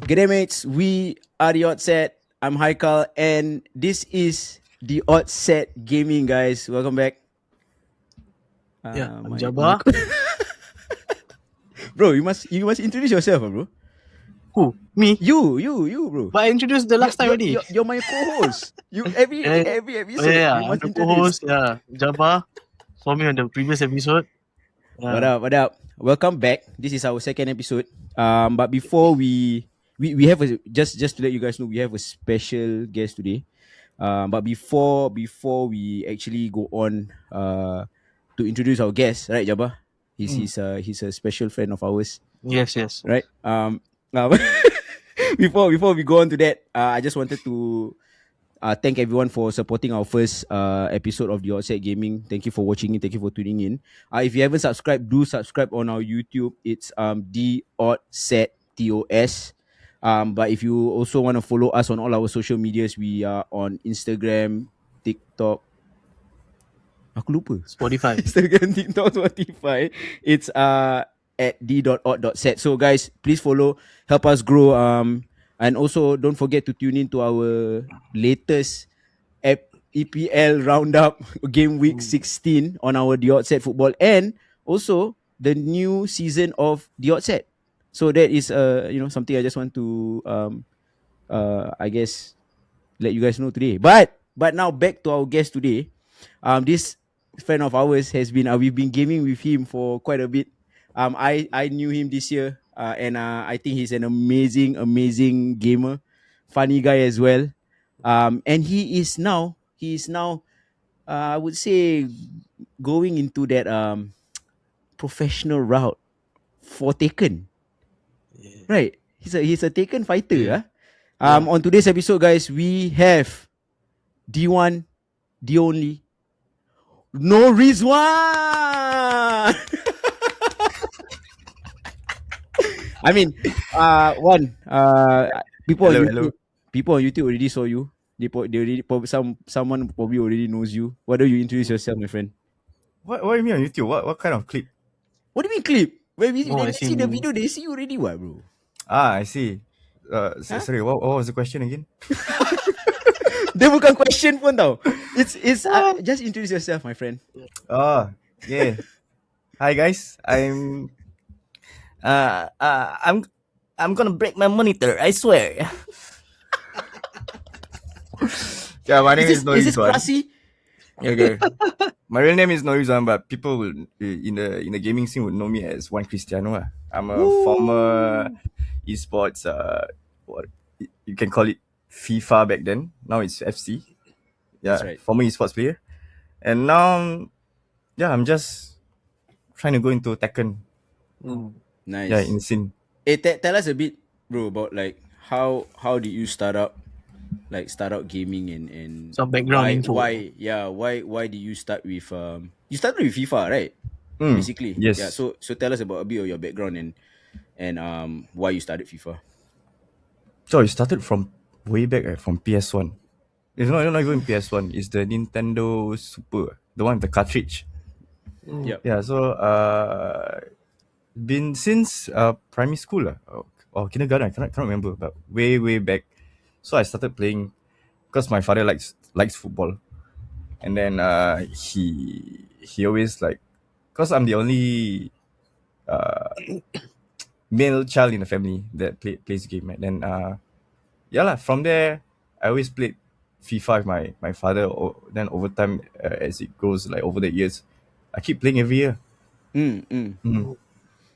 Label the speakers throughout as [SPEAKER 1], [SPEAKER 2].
[SPEAKER 1] G'day mates, we are the Odd Set. I'm Haikal and this is the Odd Set Gaming, guys. Welcome back.
[SPEAKER 2] I'm Jabbar.
[SPEAKER 1] Bro, you must introduce yourself, bro.
[SPEAKER 2] Who? Me?
[SPEAKER 1] You, bro.
[SPEAKER 2] But I introduced the last time already.
[SPEAKER 1] You're my co-host. You every episode.
[SPEAKER 2] Yeah,
[SPEAKER 1] you
[SPEAKER 2] I'm
[SPEAKER 1] must
[SPEAKER 2] the
[SPEAKER 1] introduce.
[SPEAKER 2] co-host. Yeah, Jabbar. Saw me on the previous episode.
[SPEAKER 1] What up? Welcome back. This is our second episode. But before we have just to let you guys know, we have a special guest today. But before we actually go on to introduce our guest, right, Jabba? He's a special friend of ours.
[SPEAKER 2] Yes.
[SPEAKER 1] Right. Before we go on to that, I just wanted to thank everyone for supporting our first episode of the Outset Gaming. Thank you for watching it. Thank you for tuning in. If you haven't subscribed, do subscribe on our YouTube. It's the theoddsettos. But if you also want to follow us on all our social medias, we are on Instagram, TikTok. Aku lupa.
[SPEAKER 2] Spotify.
[SPEAKER 1] Instagram, TikTok, Spotify. It's at the.odd.set. So guys, please follow, help us grow. And also don't forget to tune in to our latest EPL roundup game week 16 on our The Odd Set Football, and also the new season of The Odd Set. So that is something I just want to I guess let you guys know today. But now back to our guest today. This friend of ours has been we've been gaming with him for quite a bit. I knew him this year, and I think he's an amazing gamer, funny guy as well. And he is now I would say going into that professional route for Tekken. Yeah. Right. He's a Tekken fighter. Yeah. On today's episode, guys, we have the one, the only Norizwan. I mean, people on YouTube already saw you. They already someone probably already knows you. Why don't you introduce yourself, my friend?
[SPEAKER 3] What do you mean on YouTube? What kind of clip?
[SPEAKER 1] What do you mean clip? When they see the video, they see you already, what, bro?
[SPEAKER 3] I see. Sorry, what was the question again?
[SPEAKER 1] Dia bukan question pun tau. It's just introduce yourself, my friend.
[SPEAKER 3] Oh, yeah. Hi guys, I'm gonna break my monitor, I swear. Yeah, my name is Norizwan.
[SPEAKER 1] Is this classy?
[SPEAKER 3] Okay. My real name is Norizwan, but people will in the gaming scene would know me as WanCristiano. I'm a former esports what you can call it FIFA back then. Now it's FC. Yeah, right. Former esports player. And now I'm just trying to go into Tekken.
[SPEAKER 1] Nice.
[SPEAKER 3] Yeah, in scene.
[SPEAKER 1] Hey, tell us a bit, bro, about like how did you start out gaming and
[SPEAKER 2] some background info.
[SPEAKER 1] Why did you start with you started with FIFA, right? Basically.
[SPEAKER 3] Yes.
[SPEAKER 1] Yeah, so tell us about a bit of your background and why you started FIFA.
[SPEAKER 3] So it started from way back from PS1. It's not even PS1, it's the Nintendo Super, the one with the cartridge. Yeah, so been since primary school or kindergarten, I cannot remember, but way back. So I started playing because my father likes football, and then he always because I'm the only male child in the family that plays game, and then from there I always played FIFA with my father. Then over time, as it goes over the years, I keep playing every year.
[SPEAKER 1] And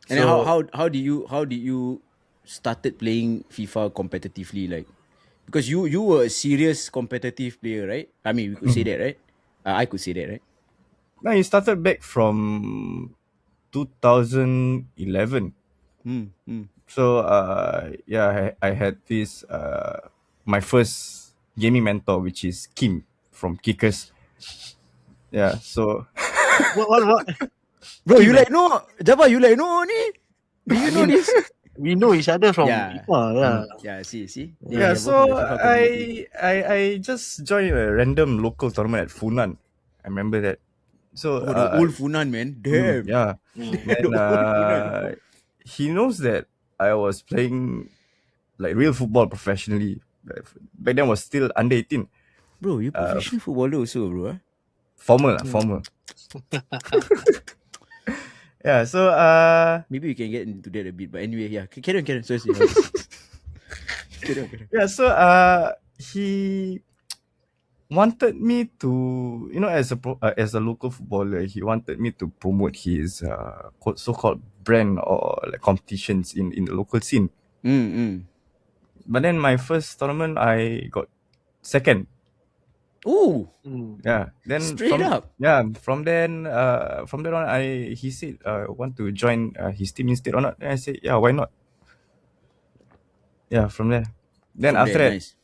[SPEAKER 1] so, how did you started playing FIFA competitively, like? Because you were a serious competitive player, right? I mean, we could say that, right? I could say that, right?
[SPEAKER 3] No, it started back from 2011. So I had this my first gaming mentor, which is Kim from Kickers. Yeah, so
[SPEAKER 2] what?
[SPEAKER 1] Bro, you like no? Jabba, you like no ni? Do you know this?
[SPEAKER 2] We know each other from FIFA,
[SPEAKER 1] Yeah, see.
[SPEAKER 3] Yeah, so I just joined a random local tournament at Funan. I remember that. So
[SPEAKER 1] the old Funan, man. Damn.
[SPEAKER 3] And he knows that I was playing like real football professionally. Back then was still under 18.
[SPEAKER 1] Bro, you're professional footballer also, bro.
[SPEAKER 3] Formal. Yeah, so
[SPEAKER 1] Maybe we can get into that a bit, but anyway, yeah. Carry on. Sorry. Carry on.
[SPEAKER 3] yeah, so he wanted me to, as a local footballer, he wanted me to promote his so-called brand or like competitions in the local scene. But then my first tournament, I got second.
[SPEAKER 1] Ooh.
[SPEAKER 3] Yeah. Then
[SPEAKER 1] Straight up.
[SPEAKER 3] Yeah. From then on, he said, want to join his team instead or not? And I said, yeah, why not? Yeah. From there. Then after that,
[SPEAKER 1] nice.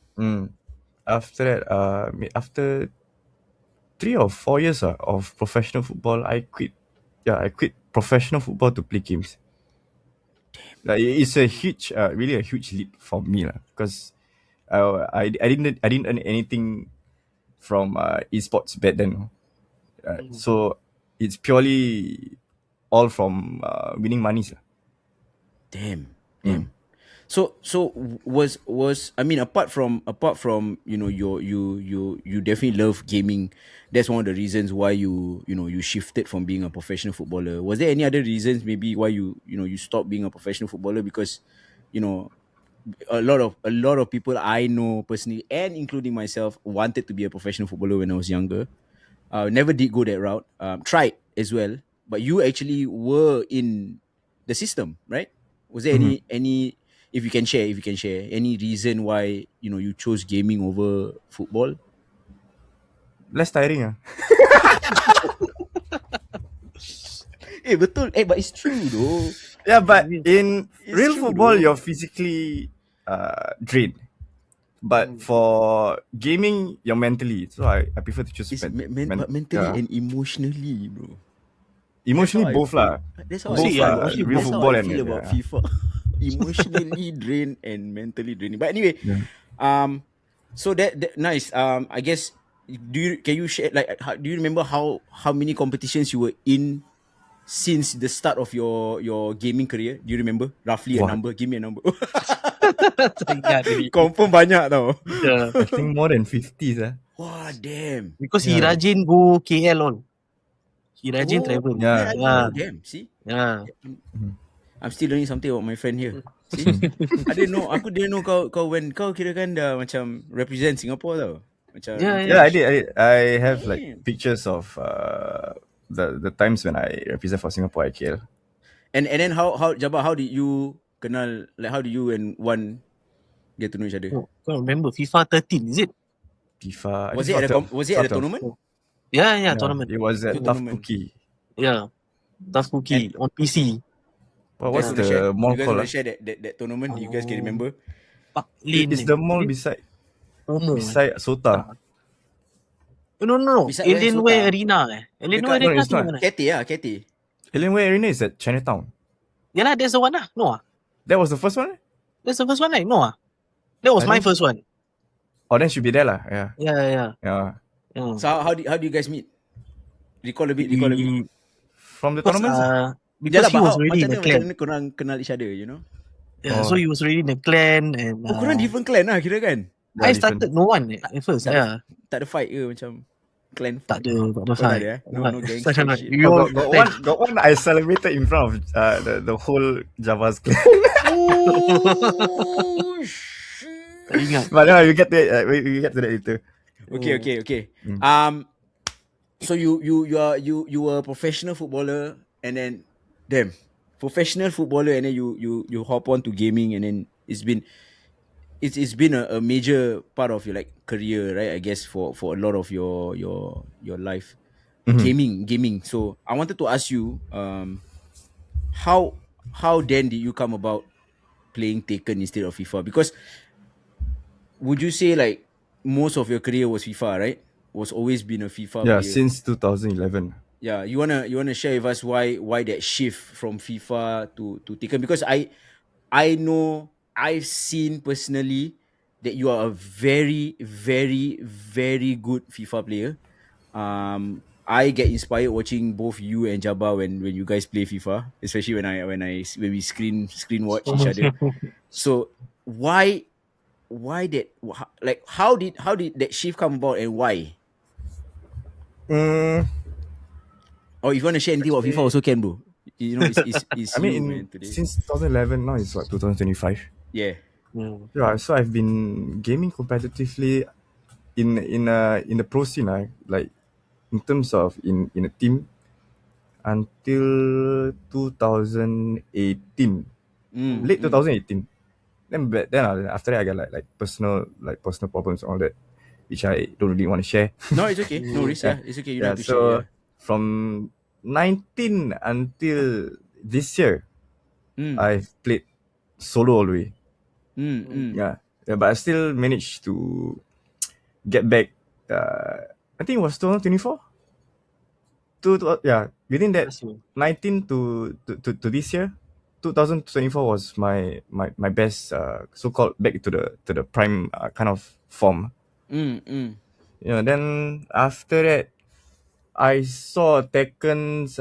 [SPEAKER 3] After 3 or 4 years of professional football, I quit. Yeah, I quit professional football to play games. Like, it's a huge, really a huge leap for me, because I didn't earn anything from esports back then. So it's purely all from winning monies.
[SPEAKER 1] Damn. So was I mean, apart from you definitely love gaming. That's one of the reasons why you shifted from being a professional footballer. Was there any other reasons maybe why you stopped being a professional footballer? Because a lot of people I know personally, and including myself, wanted to be a professional footballer when I was younger. Never did go that route. Tried as well, but you actually were in the system, right? Was there any if you can share any reason why you chose gaming over football?
[SPEAKER 3] Less tiring.
[SPEAKER 1] Betul. But it's true though.
[SPEAKER 3] Yeah, but in
[SPEAKER 1] It's
[SPEAKER 3] real
[SPEAKER 1] true,
[SPEAKER 3] football,
[SPEAKER 1] though.
[SPEAKER 3] you're physically drained. But for gaming, you're mentally. So I prefer to choose
[SPEAKER 1] It's but mentally and emotionally, bro.
[SPEAKER 3] emotionally
[SPEAKER 1] That's how
[SPEAKER 3] both
[SPEAKER 1] I
[SPEAKER 3] lah.
[SPEAKER 1] feel. That's how
[SPEAKER 3] Both
[SPEAKER 1] I feel.
[SPEAKER 3] real
[SPEAKER 1] That's how
[SPEAKER 3] football
[SPEAKER 1] I
[SPEAKER 3] and
[SPEAKER 1] feel about FIFA. Emotionally drained and mentally draining. But anyway, so that nice. I guess can you share, like, do you remember how many competitions you were in since the start of your gaming career? Do you remember roughly a
[SPEAKER 3] What?
[SPEAKER 1] number? Give me a number.
[SPEAKER 2] Ingat really.
[SPEAKER 1] Confirm banyak tau.
[SPEAKER 2] Yeah.
[SPEAKER 3] I think more than 50.
[SPEAKER 1] Wah, damn.
[SPEAKER 2] Because he
[SPEAKER 3] Yeah.
[SPEAKER 2] rajin go KL all. He rajin travel.
[SPEAKER 3] Yeah.
[SPEAKER 1] I didn't know. Damn, see?
[SPEAKER 2] Yeah.
[SPEAKER 1] I'm still learning something about my friend here. See? Aku didn't know kau when kau kira kan dah macam represent Singapore tau. Macam
[SPEAKER 2] Yeah,
[SPEAKER 3] I did. I have
[SPEAKER 1] Damn.
[SPEAKER 3] like pictures of the times when I represent for Singapore IKL.
[SPEAKER 1] And then how Jabbar, how did you kenal, like how did you and Wan get to know each other?
[SPEAKER 2] Oh, can't remember. FIFA 13, is it?
[SPEAKER 3] FIFA.
[SPEAKER 1] Was it at a tournament?
[SPEAKER 2] Yeah, tournament.
[SPEAKER 3] It was at Tough
[SPEAKER 1] Tournament.
[SPEAKER 3] Cookie.
[SPEAKER 2] Yeah. Tough Cookie on PC.
[SPEAKER 3] What's
[SPEAKER 1] You guys wanna share?
[SPEAKER 3] the mall
[SPEAKER 1] You guys
[SPEAKER 3] called?
[SPEAKER 1] wanna share that tournament? You guys can remember?
[SPEAKER 2] Park Lane.
[SPEAKER 3] It's the mall beside Sota.
[SPEAKER 2] No.
[SPEAKER 1] Beside where,
[SPEAKER 2] Alienware
[SPEAKER 1] Sota?
[SPEAKER 2] Arena. Alienware
[SPEAKER 3] No,
[SPEAKER 2] Arena
[SPEAKER 3] it's
[SPEAKER 2] tu
[SPEAKER 3] not.
[SPEAKER 2] mana?
[SPEAKER 1] Cathay.
[SPEAKER 3] Alienware Arena is at Chinatown.
[SPEAKER 2] Yeah lah, that's the one lah. No ah.
[SPEAKER 3] That was the first one?
[SPEAKER 2] That's the first one right? No ah. That was my first one.
[SPEAKER 3] Oh, then should be there lah. Yeah.
[SPEAKER 2] Yeah.
[SPEAKER 1] So how do you guys meet? Recall a bit.
[SPEAKER 3] From the tournaments?
[SPEAKER 2] Because he was already in the clan.
[SPEAKER 1] Macam mana korang kenal each other, you know?
[SPEAKER 2] Yeah, so he was already in the clan and
[SPEAKER 1] korang different clan lah kira kan?
[SPEAKER 2] I started no one at first. Yeah.
[SPEAKER 1] Tak ada fight ke macam clan?
[SPEAKER 2] Tak ada
[SPEAKER 1] Oh,
[SPEAKER 2] fight.
[SPEAKER 1] tak ada, No gangster shit.
[SPEAKER 2] We all
[SPEAKER 3] Got one I celebrated in front of the whole Java's clan.
[SPEAKER 1] Oh, shit.
[SPEAKER 2] tak ingat.
[SPEAKER 3] But no, we get to that later.
[SPEAKER 1] Okay. So you were a professional footballer, and then professional footballer, and then you hop on to gaming, and then it's been a major part of your like career, right? I guess for a lot of your life, gaming. So I wanted to ask you, how then did you come about playing Tekken instead of FIFA? Because would you say like most of your career was FIFA, right? Was always been a FIFA player.
[SPEAKER 3] Since 2011.
[SPEAKER 1] Yeah, you wanna share with us why that shift from FIFA to Tekken? Because I know, I've seen personally that you are a very, very, very good FIFA player. I get inspired watching both you and Jabba when you guys play FIFA, especially when we screen watch each other. So why that, like how did that shift come about and why? Or if you want to share anything about FIFA also can, bro. You know, it's
[SPEAKER 3] I
[SPEAKER 1] you,
[SPEAKER 3] mean,
[SPEAKER 1] man, today.
[SPEAKER 3] since 2011, now it's what, 2025.
[SPEAKER 1] Yeah.
[SPEAKER 3] Yeah, so I've been gaming competitively in the pro scene, like in terms of in a team until 2018, late 2018. Then after that I got like personal problems and all that, which I don't really want to share.
[SPEAKER 1] No, it's okay. No worries. Yeah, it's okay. You don't
[SPEAKER 3] Yeah,
[SPEAKER 1] have to share.
[SPEAKER 3] so
[SPEAKER 1] Yeah.
[SPEAKER 3] from 19 until this year, I've played solo all the way. Yeah, but I still managed to get back. I think it was 2024. Within that 19 to this year, 2024 was my best so-called back to the prime kind of form. Then after that, I saw Tekken's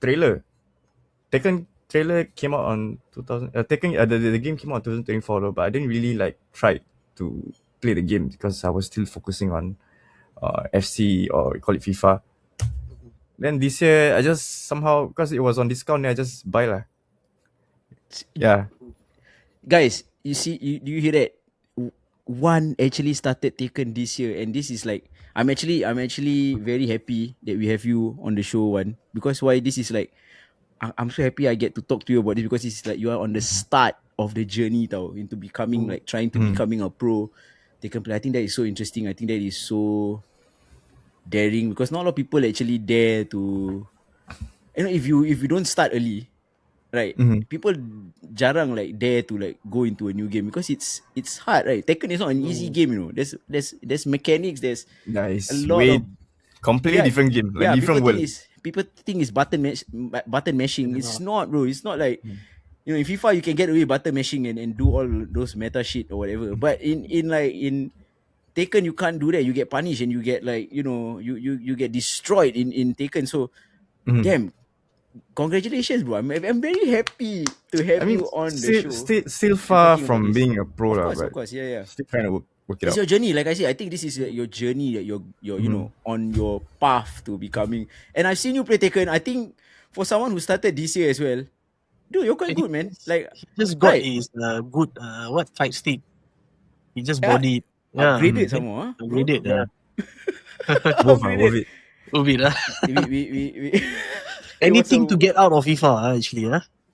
[SPEAKER 3] trailer. Tekken trailer came out on 2000. Tekken the game came out in 2024 though, but I didn't really like try to play the game because I was still focusing on FC, or we call it FIFA. Then this year I just somehow, because it was on discount, I just buy lah. Yeah.
[SPEAKER 1] Guys, you see, do you hear that? One actually started Taken this year, and this is like, I'm actually very happy that we have you on the show, one, because why this is like, I'm so happy I get to talk to you about this, because it's like you are on the start of the journey tau, into becoming like trying to becoming a pro Taken player. I think that is so interesting. I think that is so daring, because not a lot of people actually dare to, you know, if you don't start early, right? People jarang like dare to like go into a new game, because it's hard, right? Tekken is not an easy game, you know. There's mechanics, there's
[SPEAKER 3] It's
[SPEAKER 1] a lot
[SPEAKER 3] way
[SPEAKER 1] of
[SPEAKER 3] completely different game, like different world.
[SPEAKER 1] People think it's button mashing. It's not, bro. It's not like, you know, in FIFA you can get away with button mashing and do all those meta shit or whatever. But in Taken you can't do that. You get punished and you get like, you know, you get destroyed in Taken. So damn, congratulations, bro. I'm very happy to have you on the show.
[SPEAKER 3] Still far from being a pro,
[SPEAKER 1] Of course, yeah.
[SPEAKER 3] Still trying to work it
[SPEAKER 1] It's
[SPEAKER 3] out.
[SPEAKER 1] your journey, like I said. I think this is your journey, that you're you know, on your path to becoming. And I've seen you play Taken. I think for someone who started this year as well, dude, you're quite good, man. Like,
[SPEAKER 2] he just got
[SPEAKER 1] right.
[SPEAKER 2] his good fight stick. He just
[SPEAKER 1] Yeah,
[SPEAKER 2] bodied. Yeah.
[SPEAKER 1] upgraded some more, huh, bro?
[SPEAKER 2] Upgraded. Yeah.
[SPEAKER 3] Worth it.
[SPEAKER 2] Worth it,
[SPEAKER 1] we
[SPEAKER 2] Anything to get out of FIFA, actually.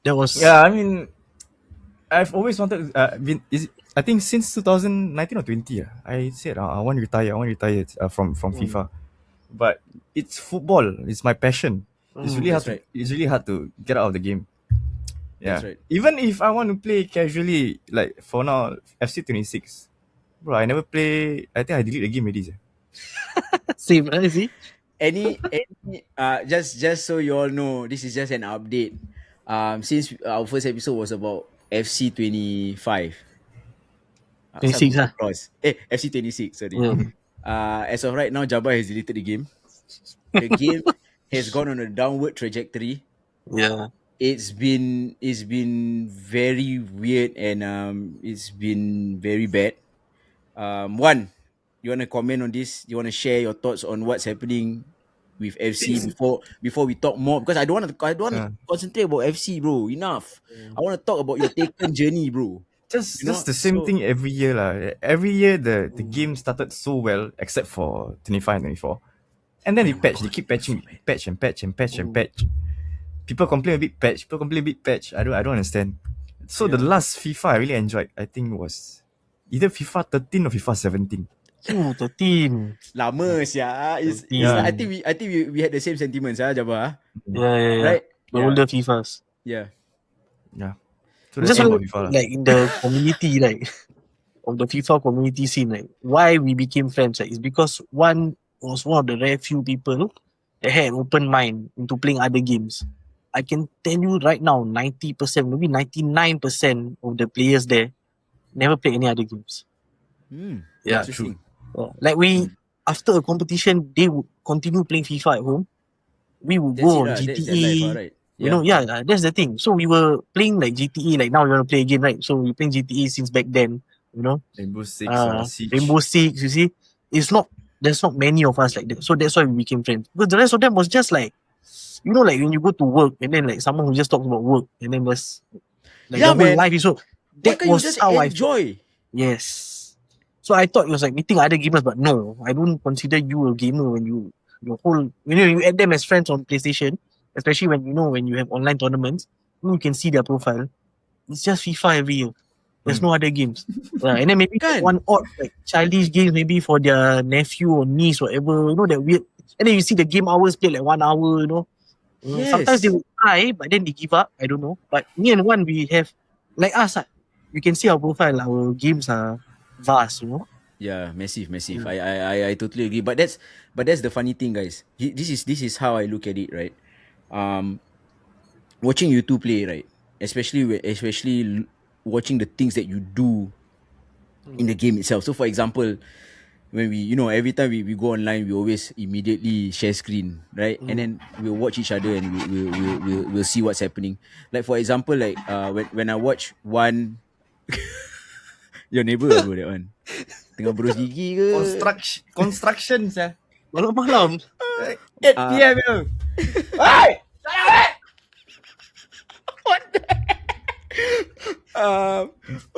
[SPEAKER 2] That was.
[SPEAKER 3] Yeah, I mean, I've always wanted. I think since 2019 or 20, I said I want to retire. I want to retire from FIFA. But it's football. It's my passion. It's really hard.
[SPEAKER 1] right.
[SPEAKER 3] It's really hard to get out of the game. Yeah.
[SPEAKER 1] That's right.
[SPEAKER 3] Even if I want to play casually, like for now, FC 26, bro, I never play. I think I delete the game already.
[SPEAKER 2] Same, see?
[SPEAKER 1] Any just so you all know, this is just an update. Since our first episode was about FC 25.
[SPEAKER 2] 26,
[SPEAKER 1] FC 26, sorry. As of right now, Jabba has deleted the game. The game has gone on a downward trajectory.
[SPEAKER 2] Yeah.
[SPEAKER 1] It's been very weird, and it's been very bad. One, you want to comment on this? You want to share your thoughts on what's happening with FC before we talk more? Because I don't want to concentrate about FC, bro. Enough. I want to talk about your Taken journey, bro.
[SPEAKER 3] Just the same thing every year lah. Every year the game started so well, except for 25 and 24, and then they keep patching, patch. People complain a bit patch. I don't understand. So the last FIFA I really enjoyed, I think, was either FIFA 13 or FIFA 17.
[SPEAKER 2] 13.
[SPEAKER 1] Lama sia. I think we had the same sentiments, Jabba.
[SPEAKER 2] Yeah.
[SPEAKER 1] Right?
[SPEAKER 2] The older FIFAs.
[SPEAKER 1] Yeah.
[SPEAKER 3] So
[SPEAKER 2] Just
[SPEAKER 3] about FIFA,
[SPEAKER 2] like in the community, like of the FIFA community scene, like why we became friends, like, is because one was one of the rare few people that had an open mind into playing other games. I can tell you right now, 90%, maybe 99% of the players there never played any other games.
[SPEAKER 3] Yeah, true.
[SPEAKER 2] Like after a competition, they would continue playing FIFA at home. We would go on GTE.
[SPEAKER 1] That's life, right?
[SPEAKER 2] You know, that's the thing. So we were playing like GTA, like now we want to play again, right? So we playing GTA since back then, you know.
[SPEAKER 3] Rainbow Six, Siege.
[SPEAKER 2] Rainbow Six, you see. There's not many of us like that. So that's why we became friends. Because the rest of them was just like, you know, like when you go to work and then like someone who just talks about work and then there's like the whole life is so.
[SPEAKER 1] Why
[SPEAKER 2] That
[SPEAKER 1] can't you
[SPEAKER 2] was
[SPEAKER 1] just
[SPEAKER 2] how
[SPEAKER 1] enjoy?
[SPEAKER 2] Yes. So I thought it was like meeting other gamers, but no, I don't consider you a gamer when you add them as friends on PlayStation, especially when you have online tournaments, you can see their profile. It's just FIFA every year. There's no other games. And then maybe one odd like childish games maybe for their nephew or niece, whatever, that weird. And then you see the game hours play like 1 hour,
[SPEAKER 1] Yes.
[SPEAKER 2] Sometimes they will try, but then they give up. I don't know. But me and one, we have, like us, you can see our profile, our games are vast,
[SPEAKER 1] Yeah, massive. I totally agree. But that's the funny thing, guys. This is how I look at it, right? Watching you two play, right? Especially watching the things that you do in the game itself. So, for example, when we, every time we go online, we always immediately share screen, right? And then we'll watch each other and we'll see what's happening. Like, for example, like when I watch one, your neighbor bro, that one. Tengah berus gigi ke?
[SPEAKER 3] Construction sah.
[SPEAKER 2] Malam-malam.
[SPEAKER 3] 8 PM yo. Hey!
[SPEAKER 1] What the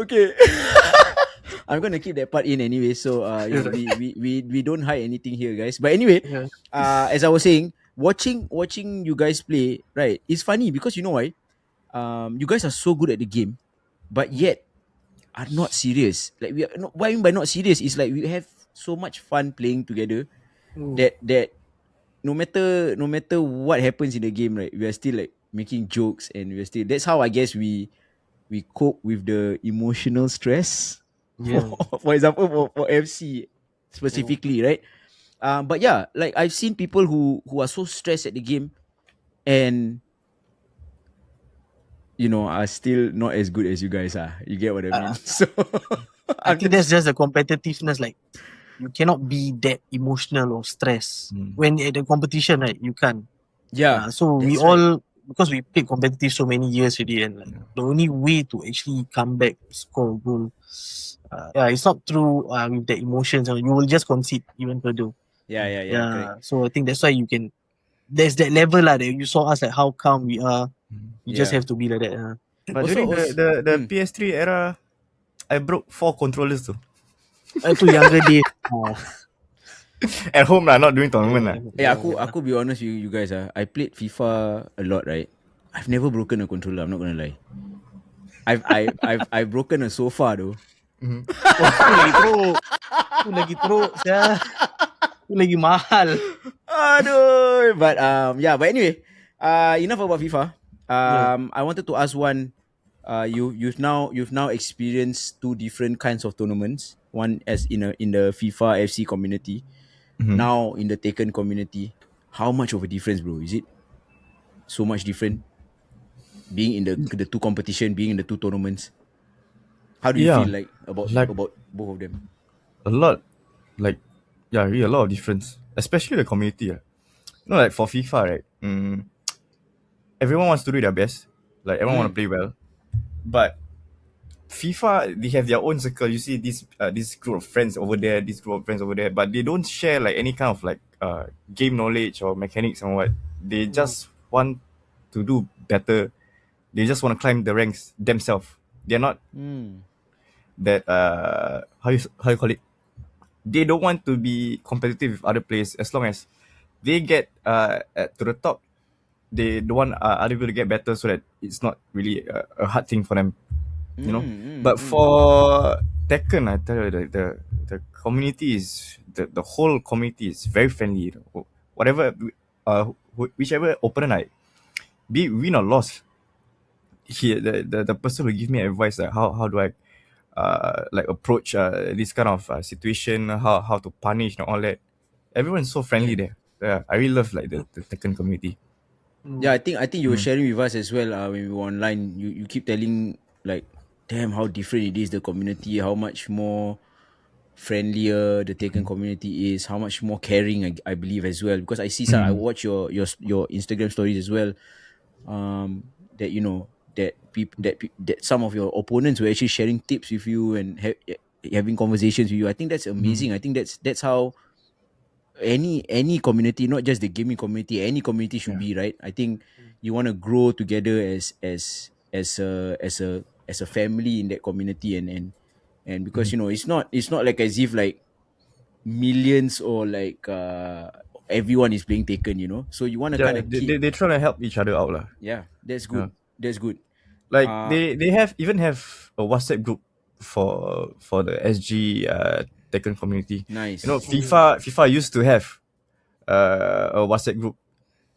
[SPEAKER 1] okay. I'm gonna keep that part in anyway, so we don't hide anything here, guys. But anyway, as I was saying, watching you guys play, right? It's funny because you know why? You guys are so good at the game, but yet are not serious. Like we are not, what I mean by not serious is like we have so much fun playing together that no matter what happens in the game, right? We are still like making jokes and we're still. That's how I guess we cope with the emotional stress.
[SPEAKER 2] Yeah.
[SPEAKER 1] For example, for FC specifically, right? But yeah, like I've seen people who are so stressed at the game and are still not as good as you guys are. You get what I mean? So
[SPEAKER 2] I think that's just the competitiveness. Like you cannot be that emotional or stressed when at the competition, right? You can't.
[SPEAKER 1] Yeah.
[SPEAKER 2] So we all, because we played competitive so many years already, and like, the only way to actually come back, score a goal, it's not through with the emotions. You will just concede even further.
[SPEAKER 1] Yeah. Correct.
[SPEAKER 2] So I think that's why you can. There's that level that you saw us like how calm we are. You just have to be like that.
[SPEAKER 3] But during the PS3 era, I broke 4 controllers too.
[SPEAKER 2] Itu younger days.
[SPEAKER 3] At home lah, not doing tournament lah.
[SPEAKER 1] Yeah, aku be honest with you guys. I played FIFA a lot, right? I've never broken a controller. I'm not gonna lie. I've broken a sofa though.
[SPEAKER 2] Itu lagi teruk, itu lagi mahal.
[SPEAKER 1] Aduh. But but anyway, enough about FIFA. I wanted to ask one. You've now experienced 2 different kinds of tournaments. One as in the FIFA FC community, now in the Tekken community. How much of a difference, bro? Is it so much different? Being in the 2 competition, being in the 2 tournaments. How do you feel like about both of them?
[SPEAKER 3] A lot, really a lot of difference, especially the community. Like for FIFA, right? Everyone wants to do their best. Like everyone want to play well, but FIFA, they have their own circle. You see this group of friends over there, this group of friends over there, but they don't share like any kind of like game knowledge or mechanics and what. They just want to do better. They just want to climb the ranks themselves. They're not that how you call it. They don't want to be competitive with other players. As long as they get to the top, they don't want other people to get better, so that it's not really a hard thing for them. But for Tekken, I tell you, the community is the whole community is very friendly. Whatever, whichever opponent be win or loss, the person will give me advice like how do I like approach this kind of situation, how to punish and all that. Everyone's so friendly there. Yeah, I really love like the Tekken community.
[SPEAKER 1] Yeah, I think you were sharing with us as well when we were online. You keep telling like, damn, how different it is, the community, how much more friendlier the Tekken community is, how much more caring I believe as well. Because I see some, I watch your Instagram stories as well. that that some of your opponents were actually sharing tips with you and having conversations with you. I think that's amazing. I think that's how any community, not just the gaming community, any community should be, right? I think you want to grow together as a family in that community, and because it's not like as if like millions or like everyone is playing Taken. So you want to kind of keep.
[SPEAKER 3] They try to help each other out lah.
[SPEAKER 1] Yeah, that's good. That's good.
[SPEAKER 3] Like they have a WhatsApp group for the SG Tekken community.
[SPEAKER 1] Nice.
[SPEAKER 3] FIFA used to have a WhatsApp group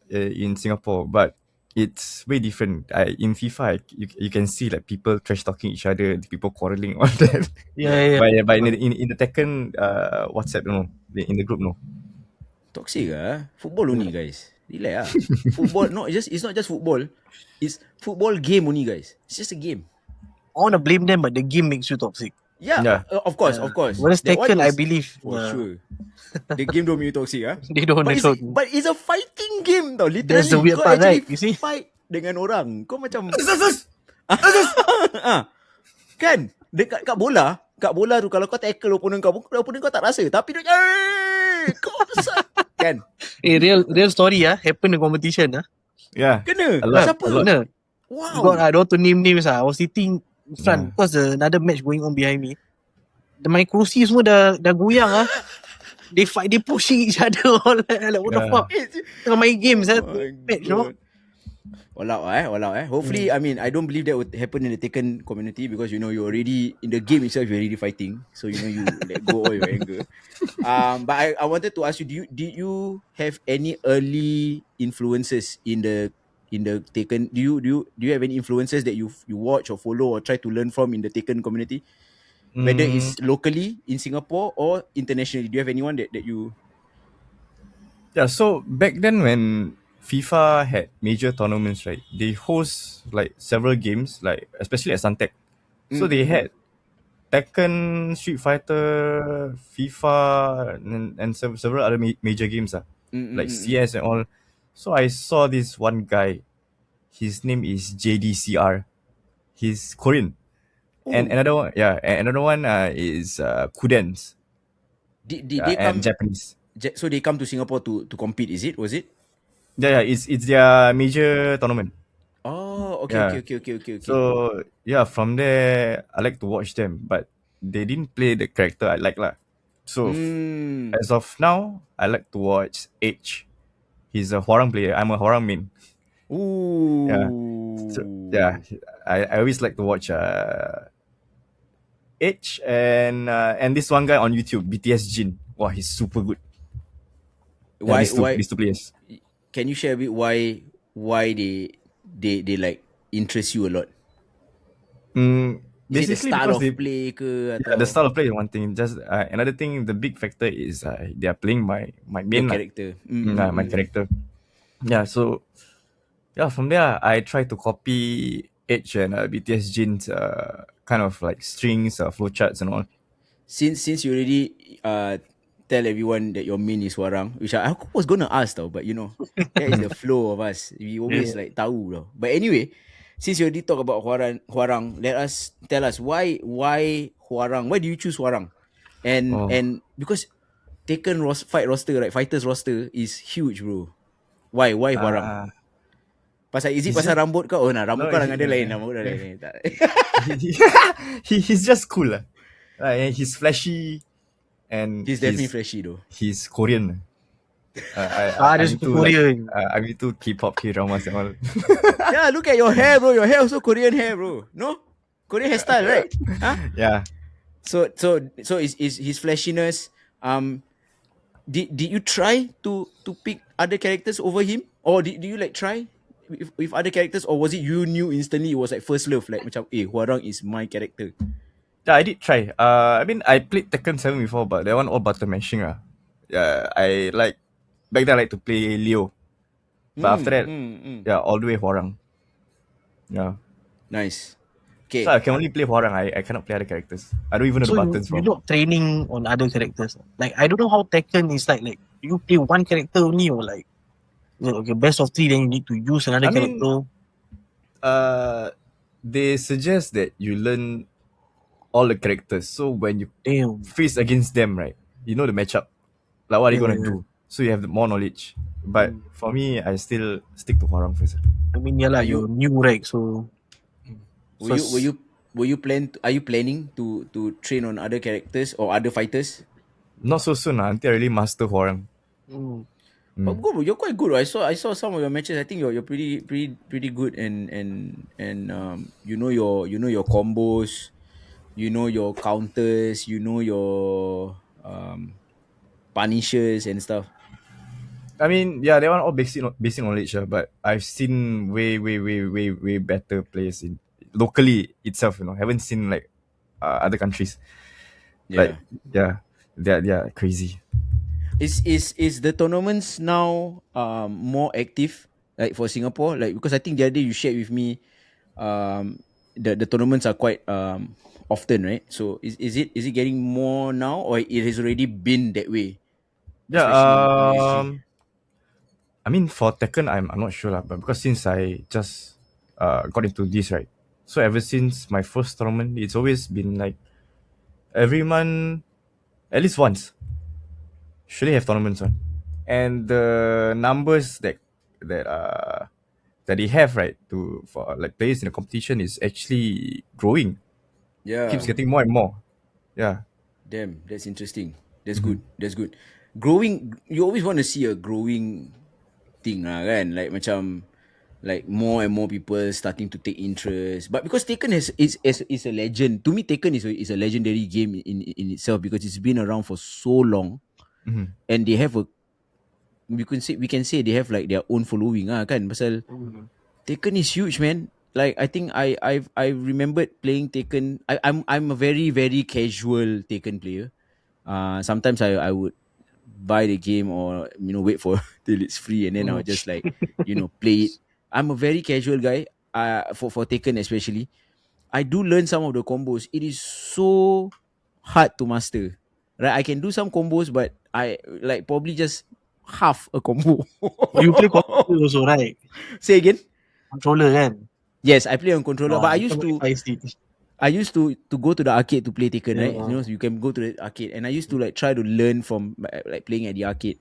[SPEAKER 3] in Singapore, but it's way different. In FIFA, you can see like people trash talking each other, people quarreling, all that.
[SPEAKER 2] Yeah.
[SPEAKER 3] But in the Tekken WhatsApp, in the group, no.
[SPEAKER 1] Toxic football only, guys. Relax football, it's not just football. It's football game only, guys. It's just a game.
[SPEAKER 2] I want to blame them, but the game makes you toxic.
[SPEAKER 1] Yeah. Of course.
[SPEAKER 2] Whereas Tekken, I believe
[SPEAKER 1] for sure. The game don't make you toxic,
[SPEAKER 2] They don't.
[SPEAKER 1] But it's a fighting game, tau. Literally,
[SPEAKER 2] that's the weird
[SPEAKER 1] kau
[SPEAKER 2] part,
[SPEAKER 1] actually
[SPEAKER 2] right? You see?
[SPEAKER 1] fight dengan orang. Kau macam kan? Dekat kat bola tu kalau kau tackle opponent kau tak rasa, tapi dia kau kan?
[SPEAKER 2] Real story happen in competition
[SPEAKER 3] Yeah.
[SPEAKER 1] Kena. Siapa?
[SPEAKER 2] Kena.
[SPEAKER 1] Wow.
[SPEAKER 2] I don't want to name names I was sitting in front because another match going on behind me. My kerusi semua dah goyang They fight, they pushing each other all like what the fuck? Tengah main games match,
[SPEAKER 1] All out. Hopefully, I mean, I don't believe that would happen in the Taken community because you're already in the game itself. You're already fighting, so you let go all your anger. But I wanted to ask you, did you have any early influences in the Taken? Do you have any influences that you watch or follow or try to learn from in the Taken community? Whether it's locally in Singapore or internationally, do you have anyone that you?
[SPEAKER 3] Yeah, so back then when FIFA had major tournaments, right? They host like several games, like especially at Suntec. So they had Tekken, Street Fighter, FIFA, and several other major games, like CS and all. So I saw this one guy. His name is JDCR. He's Korean. And another one is Kudens.
[SPEAKER 1] Did they come
[SPEAKER 3] Japanese?
[SPEAKER 1] So they come to Singapore to compete? Was it?
[SPEAKER 3] Yeah, it's their major tournament.
[SPEAKER 1] Oh, okay.
[SPEAKER 3] So yeah, from there I like to watch them, but they didn't play the character I like lah. So as of now, I like to watch H. He's a Hwoarang player. I'm a Hwoarang main.
[SPEAKER 1] Ooh.
[SPEAKER 3] Yeah. I always like to watch H and this one guy on YouTube, BTS Jin. Wow, he's super good.
[SPEAKER 1] Why?
[SPEAKER 3] These two players.
[SPEAKER 1] Can you share a bit why they like interest you a lot? Is it the style of play ke?
[SPEAKER 3] Yeah, the style of play is one thing. Just another thing, the big factor is they are playing my main
[SPEAKER 1] character.
[SPEAKER 3] My character. Yeah, so from there I try to copy H and BTS Jin's kind of like strings, flowcharts and all.
[SPEAKER 1] Since you already tell everyone that your main is Hwoarang, which I was gonna ask though, but that is the flow of us. We always like tahu though. But anyway, since you already talk about Hwoarang, tell us why Hwoarang? Why do you choose Hwoarang? And because Taken fighters roster is huge, bro. Why Hwoarang? Is it pasal rambut kau? Oh, rambut kau dengan dia lain. Rambut dia lain.
[SPEAKER 3] He's just cool lah. He's flashy. And
[SPEAKER 1] he's definitely flashy though.
[SPEAKER 3] He's Korean.
[SPEAKER 2] I'm Korean.
[SPEAKER 3] I'm into K-pop, K-dramas and all.
[SPEAKER 1] Yeah, look at your hair, bro. Your hair also Korean hair, bro. No? Korean hairstyle, right? Huh?
[SPEAKER 3] Yeah.
[SPEAKER 1] So is his flashiness. Did you try to pick other characters over him? Or did you like try with other characters? Or was it you knew instantly it was like first love? Like macam, Hwoarang is my character.
[SPEAKER 3] Yeah, I did try. I mean, I played Tekken 7 before, but that one all button mashing. Yeah, back then I like to play Leo. But after that, all the way Hwoarang. Yeah.
[SPEAKER 1] Nice. Okay.
[SPEAKER 3] So I can only play Hwoarang. I cannot play other characters. I don't even know the buttons.
[SPEAKER 2] You're not training on other characters. Like, I don't know how Tekken is like you play one character only or like, okay, best of 3, then you need to use another character.
[SPEAKER 3] they suggest that you learn all the characters. So when you
[SPEAKER 2] Damn.
[SPEAKER 3] face against them, right, you know the matchup, like what are you gonna do. So you have more knowledge. But for me, I still stick to Hwoarang first.
[SPEAKER 2] I mean, yeah,
[SPEAKER 1] Are
[SPEAKER 2] like
[SPEAKER 1] you-
[SPEAKER 2] you're new, right? So
[SPEAKER 1] Were you are you planning to train on other characters or other fighters?
[SPEAKER 3] Not so soon until I really master Hwoarang.
[SPEAKER 2] Mm.
[SPEAKER 1] But good, bro. You're quite good. I saw some of your matches. I think you're pretty good, and you know your combos, you know your counters, you know your punishers and stuff.
[SPEAKER 3] I mean, yeah, they want all basic knowledge, but I've seen way better players in locally itself. Haven't seen like other countries. Like,
[SPEAKER 1] Yeah.
[SPEAKER 3] yeah, they're crazy.
[SPEAKER 1] Is the tournaments now more active like for Singapore? Like because I think the other day you shared with me the tournaments are quite often, right? So is it getting more now or it has already been that way?
[SPEAKER 3] Yeah.
[SPEAKER 1] Especially in the SG.
[SPEAKER 3] I mean, for Tekken, I'm not sure lah, but because since I just got into this, right, so ever since my first tournament, it's always been like every month, at least once, surely have tournaments on, and the numbers that uh that they have, right, to for like players in the competition is actually growing,
[SPEAKER 1] Yeah.
[SPEAKER 3] keeps getting more and more. Yeah.
[SPEAKER 1] Damn, that's interesting. That's good. That's good. Growing, you always want to see a growing thing lah kan, like macam like more and more people starting to take interest. But because Taken is a legend. To me, Taken is a legendary game in itself because it's been around for so long, and they have we can say they have like their own following kan. Pasal Taken is huge, man. Like I think I remembered playing Taken. I'm a very casual Taken player. Sometimes I would buy the game or wait for till it's free and then I would just like play it. I'm a very casual guy. For Taken especially, I do learn some of the combos. It is so hard to master. Right, I can do some combos, but I like probably just half a combo.
[SPEAKER 2] You play controller also, right?
[SPEAKER 1] Say again.
[SPEAKER 2] Controller, kan?
[SPEAKER 1] Yes, I play on controller, but I
[SPEAKER 2] Macam
[SPEAKER 1] used to
[SPEAKER 2] Wi-Fi stick.
[SPEAKER 1] go to the arcade to play Taken, right?
[SPEAKER 2] Yeah.
[SPEAKER 1] You can go to the arcade, and I used to like try to learn from like playing at the arcade.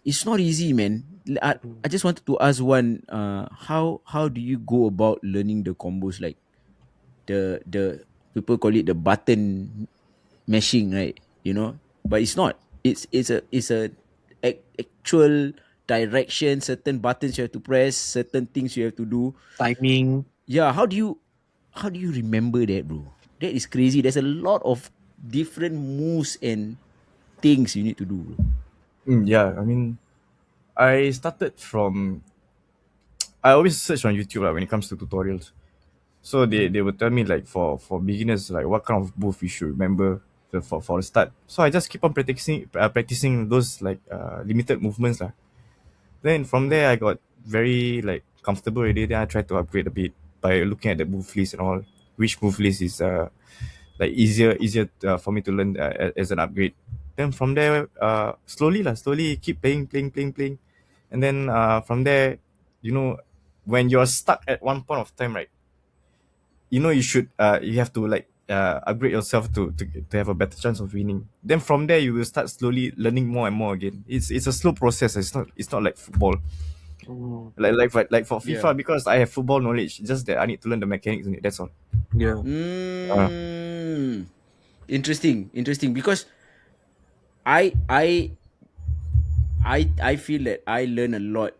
[SPEAKER 1] It's not easy, man. I just wanted to ask one. How do you go about learning the combos? Like the people call it the button mashing, right? But it's not. It's a actual direction. Certain buttons you have to press. Certain things you have to do.
[SPEAKER 2] Timing.
[SPEAKER 1] Yeah, how do you remember that, bro? That is crazy. There's a lot of different moves and things you need to do.
[SPEAKER 3] Yeah, I mean, I started from. I always search on YouTube when it comes to tutorials. So they would tell me like for beginners like what kind of move you should remember for the start. So I just keep on practicing those like limited movements lah. Then from there I got very like comfortable already. Then I tried to upgrade a bit by looking at the move list and all. Which move list is like easier for me to learn as an upgrade. Then from there slowly keep playing, and then from there, when you're stuck at one point of time, right? You have to like upgrade yourself to have a better chance of winning. Then from there you will start slowly learning more and more again. It's a slow process. It's not like football. Like for FIFA,
[SPEAKER 1] Yeah.
[SPEAKER 3] because I have football knowledge, just that I need to learn the mechanics in it. That's all.
[SPEAKER 2] Yeah.
[SPEAKER 1] Interesting. Because I I I feel that I learned a lot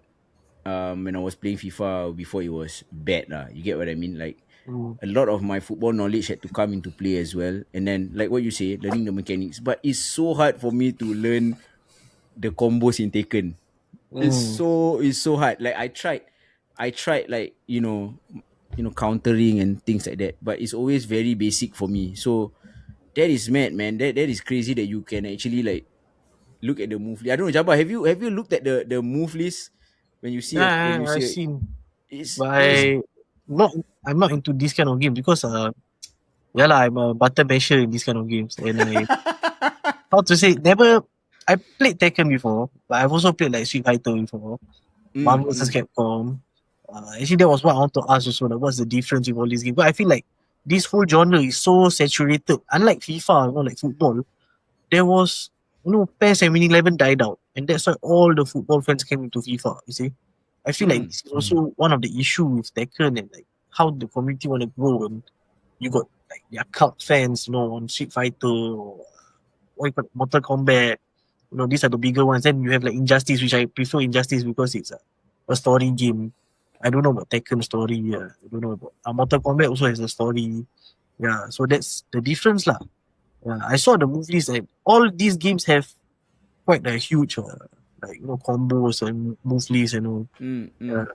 [SPEAKER 1] when I was playing FIFA before it was bad lah. You get what I mean? Like a lot of my football knowledge had to come into play as well. And then like what you say, learning the mechanics. But it's so hard for me to learn the combos in Taken. It's so hard. Like I tried like countering and things like that. But it's always very basic for me. So that is mad, man. That is crazy that you can actually like look at the move list. I don't know, Jabba, have you looked at the move list when you see when you
[SPEAKER 2] I've
[SPEAKER 1] see
[SPEAKER 2] seen.
[SPEAKER 1] it's
[SPEAKER 2] But I'm not into this kind of game because yeah lah, I'm a button masher in this kind of games. And how to say, I played Tekken before, but I've also played like Street Fighter before. Marvel vs. Capcom. Actually, that was what I want to ask also. Like, what's the difference with all these games? But I feel like this whole genre is so saturated. Unlike FIFA, like football, there was PES and Winning 11 died out, and that's why all the football fans came into FIFA. You see, I feel like this is also one of the issue with Tekken and like how the community want to grow. And you got like their cult fans, on Street Fighter or what you call it, Mortal Kombat. These are the bigger ones. Then you have like Injustice, which I prefer Injustice because it's a story game. I don't know about Tekken story. Yeah, I don't know about Mortal Kombat also has a story. Yeah, so that's the difference lah. Yeah, I saw the movies and all these games have quite a huge combos and move lists and all. Yeah.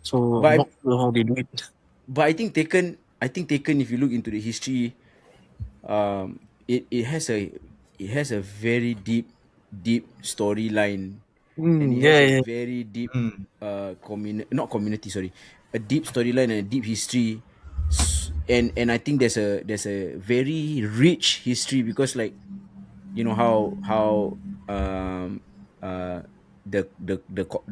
[SPEAKER 2] So
[SPEAKER 1] But
[SPEAKER 2] I'm not sure how they do it.
[SPEAKER 1] But I think Taken, if you look into the history, it has a very deep storyline, and it has a very deep not community, sorry, a deep storyline and a deep history, and I think there's a very rich history because like how the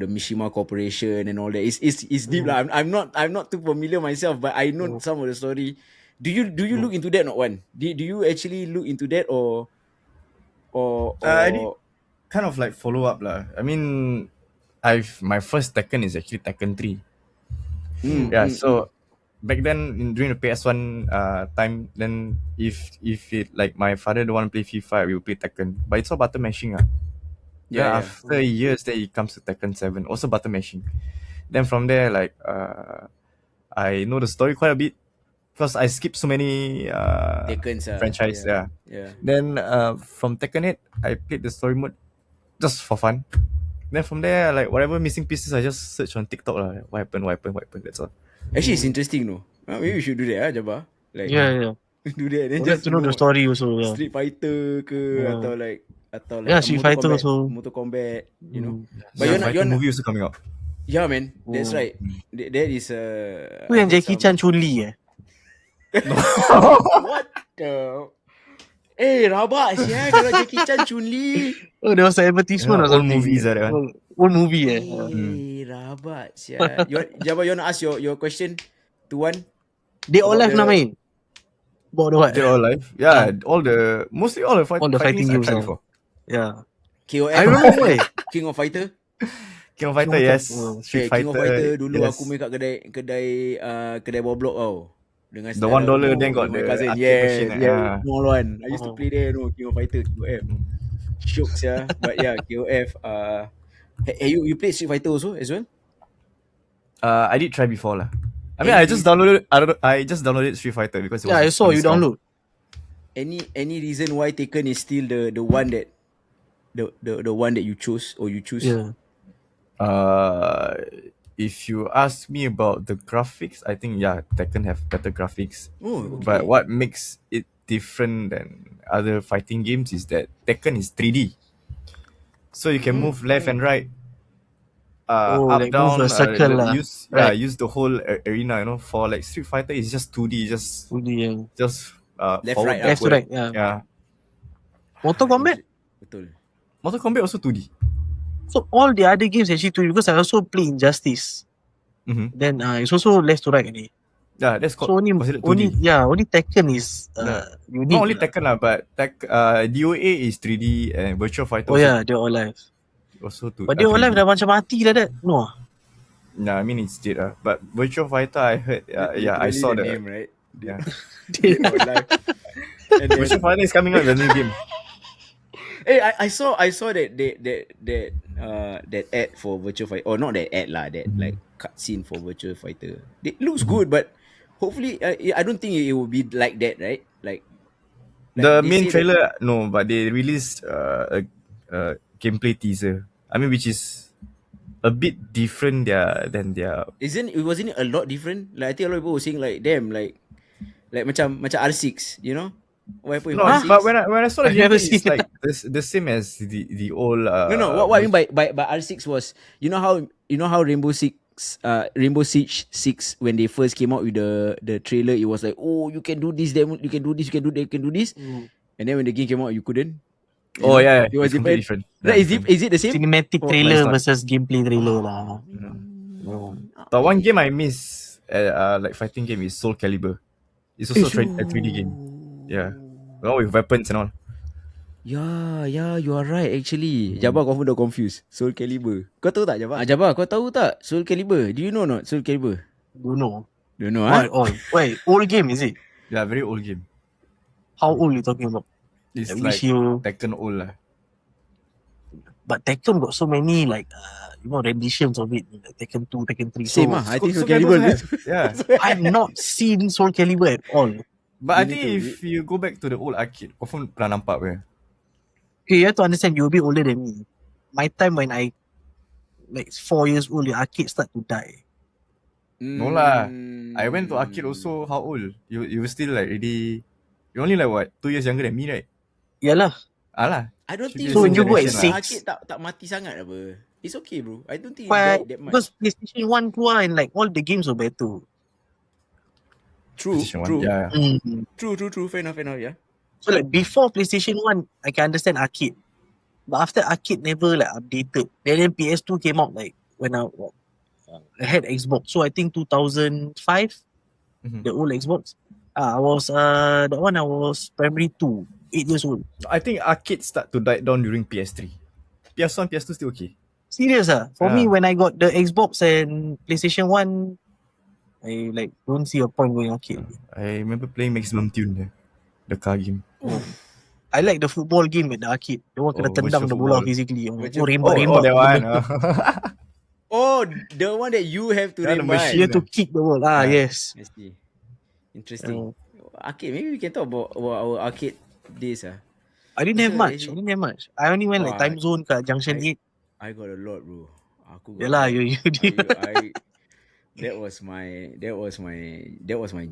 [SPEAKER 1] Mishima Corporation and all that is deep lah. I'm not too familiar myself, but I know some of the story. Do you look into that? Not one. Do you actually look into that or
[SPEAKER 3] I did kind of like follow up lah. I mean, my first Tekken is actually Tekken 3. So back then during the PS1 time, then if it like my father don't want to play FIFA, we will play Tekken. But it's all button mashing. After years, then it comes to Tekken 7, also button mashing. Then from there, like I know the story quite a bit because I skipped so many franchise. Then from Tekken 8, I played the story mode just for fun. Then from there, like whatever missing pieces, I just search on TikTok lah. What happened? That's all.
[SPEAKER 1] Actually, it's interesting, no? Maybe we should do that, Jabba. Like, do that. Then
[SPEAKER 2] just to know the story also. Yeah.
[SPEAKER 1] Street Fighter ke atau like
[SPEAKER 2] Street Fighter also.
[SPEAKER 1] Mortal Kombat,
[SPEAKER 3] But you're movie also coming out.
[SPEAKER 1] Yeah, man, that's right. That is
[SPEAKER 2] Who yang Jackie Chan Chun-Li
[SPEAKER 1] What the? Rabak siya kalau Jackie Chan Chun-Li.
[SPEAKER 2] Oh, there was an advertisement or something.
[SPEAKER 3] Old movies that one.
[SPEAKER 2] Old movie
[SPEAKER 1] rabak siya. Jabba, you want to ask your question to one?
[SPEAKER 2] They all live na main. About the what?
[SPEAKER 3] They're all live. Yeah, mostly all the fighting games I tried before.
[SPEAKER 2] Yeah.
[SPEAKER 1] KOF.
[SPEAKER 2] I remember why.
[SPEAKER 1] King of Fighter.
[SPEAKER 3] King of Fighter, yes.
[SPEAKER 1] Street Fighter. King of Fighter dulu aku main kat kedai bawah blok tau. Dengan
[SPEAKER 3] the $1 then got the
[SPEAKER 1] cousin.
[SPEAKER 3] Machine.
[SPEAKER 1] Small one. I used to play there, King of Fighter, KOF. Shook sia. But yeah, KOF. You played Street Fighter also as well?
[SPEAKER 3] I did try before lah. I mean, I just downloaded Street Fighter because it was
[SPEAKER 2] I saw you download.
[SPEAKER 1] Any reason why Tekken is still the one that the one that you chose or you choose?
[SPEAKER 2] Yeah.
[SPEAKER 3] If you ask me about the graphics, I think Tekken have better graphics.
[SPEAKER 1] Oh, okay.
[SPEAKER 3] But what makes it different than other fighting games is that Tekken is 3D. So you can move left and right, up,
[SPEAKER 2] like
[SPEAKER 3] down,
[SPEAKER 2] move a circle
[SPEAKER 3] use the whole arena. For like Street Fighter, it's just 2D, just
[SPEAKER 1] left,
[SPEAKER 3] forward,
[SPEAKER 1] right,
[SPEAKER 2] left to right. Yeah. Mortal Kombat?
[SPEAKER 1] Betul.
[SPEAKER 3] Mortal Kombat also 2D.
[SPEAKER 2] So all the other games actually 2D because I also play Injustice. Then it's also left to right already.
[SPEAKER 3] Yeah, that's called.
[SPEAKER 2] So only Tekken is unique.
[SPEAKER 3] Not only Tekken lah, but DOA is 3D and Virtual Fighter.
[SPEAKER 2] Oh yeah, they're all live.
[SPEAKER 3] Also
[SPEAKER 2] but they're all live dah macam mati like that. No.
[SPEAKER 3] Nah, I mean it's dead lah. But Virtual Fighter, I heard. I saw the
[SPEAKER 1] name, right?
[SPEAKER 3] Yeah.
[SPEAKER 1] They're all live. And
[SPEAKER 3] Virtual Fighter is coming out with a new game.
[SPEAKER 1] Hey, I saw that ad for Virtual Fighter, or not that ad lah, that like cutscene for Virtual Fighter. It looks good, but hopefully, I don't think it will be like that, right? Like
[SPEAKER 3] the main trailer, no, but they released a gameplay teaser. I mean, which is a bit different than their.
[SPEAKER 1] Wasn't it a lot different? Like I think a lot of people were saying like, damn, like macam R6, you know? What happened?
[SPEAKER 3] No, but when I saw the gameplay, it's like the same as the old.
[SPEAKER 1] No. What I mean by R6 was, you know how Rainbow Siege 6 when they first came out with the trailer, it was like, oh, you can do this, you can do this, you can do that, you can do this, and then when the game came out, you couldn't.
[SPEAKER 3] It was completely different.
[SPEAKER 1] Right? Is it the same?
[SPEAKER 2] Cinematic trailer versus gameplay trailer lah.
[SPEAKER 3] But one game I miss, like fighting game, is Soul Calibur. It's also a 3D game. Yeah, well, with weapons and all.
[SPEAKER 1] Ya, you are right actually. Jabbar confirm dah confused. Soul Calibur. Kau tahu tak Jabbar? Jabbar, kau tahu tak Soul Calibur? Do you know not Soul Calibur?
[SPEAKER 2] Don't know.
[SPEAKER 1] Don't know,
[SPEAKER 2] What? Oh, wait, old game is it?
[SPEAKER 3] Yeah, very old game.
[SPEAKER 2] How old you talking about?
[SPEAKER 3] It's
[SPEAKER 2] I
[SPEAKER 3] like
[SPEAKER 2] wish you.
[SPEAKER 3] Tekken old lah.
[SPEAKER 2] But Tekken got so many like renditions of it. Like Tekken 2, Tekken 3.
[SPEAKER 1] Same
[SPEAKER 2] So
[SPEAKER 1] ah. I think Soul
[SPEAKER 3] Soul Calibur
[SPEAKER 1] Calibur.
[SPEAKER 3] also have. Yeah.
[SPEAKER 2] I've not seen Soul Calibur at all.
[SPEAKER 3] But I
[SPEAKER 1] You
[SPEAKER 3] think
[SPEAKER 1] need to
[SPEAKER 3] if you go back to the old arcade, confirm pernah nampak weh.
[SPEAKER 2] Okay, you have to understand you're a bit older than me. My time when I like 4 years old, the arcade start to die.
[SPEAKER 3] No lah. I went to arcade also. How old? You were still like really. You're only like what? 2 years younger than me, right?
[SPEAKER 2] Yalah.
[SPEAKER 3] Alah.
[SPEAKER 1] I don't
[SPEAKER 3] Should
[SPEAKER 1] think
[SPEAKER 3] be
[SPEAKER 2] So
[SPEAKER 3] the
[SPEAKER 2] when
[SPEAKER 3] same
[SPEAKER 2] you go at
[SPEAKER 3] generation lah.
[SPEAKER 2] 6,
[SPEAKER 1] arcade tak mati sangat apa. It's okay bro. I don't think
[SPEAKER 2] but
[SPEAKER 1] it's that much.
[SPEAKER 2] because PlayStation 1 keluar and like all the games were better.
[SPEAKER 1] True,
[SPEAKER 3] PlayStation 1,
[SPEAKER 1] true,
[SPEAKER 3] yeah.
[SPEAKER 1] true. Fair enough, yeah.
[SPEAKER 2] So like before PlayStation 1, I can understand arcade. But after arcade never like updated. Then PS2 came out like when I had Xbox. So I think 2005, the old Xbox. I was that one I was primary 2, 8 years old.
[SPEAKER 3] I think arcade start to die down during PS3. PS1, PS2 still okay.
[SPEAKER 2] Serious For me, when I got the Xbox and PlayStation 1, I like don't see a point going arcade.
[SPEAKER 3] I remember playing Maximum Tune there. The car game.
[SPEAKER 2] I like the football game at the arcade. The one kena tendang the bola physically. Rembat.
[SPEAKER 3] That one.
[SPEAKER 1] Oh, the one that you have to
[SPEAKER 3] Yeah, the
[SPEAKER 1] rembat.
[SPEAKER 3] machine.
[SPEAKER 2] You have to kick the ball. Yes.
[SPEAKER 1] I see. Interesting. Arcade. Maybe we can talk about our arcade days.
[SPEAKER 2] I didn't have much. I only went like Time Zone kat Junction 8.
[SPEAKER 1] I got a lot, bro. Aku got
[SPEAKER 2] Yalah, you did.
[SPEAKER 1] That was my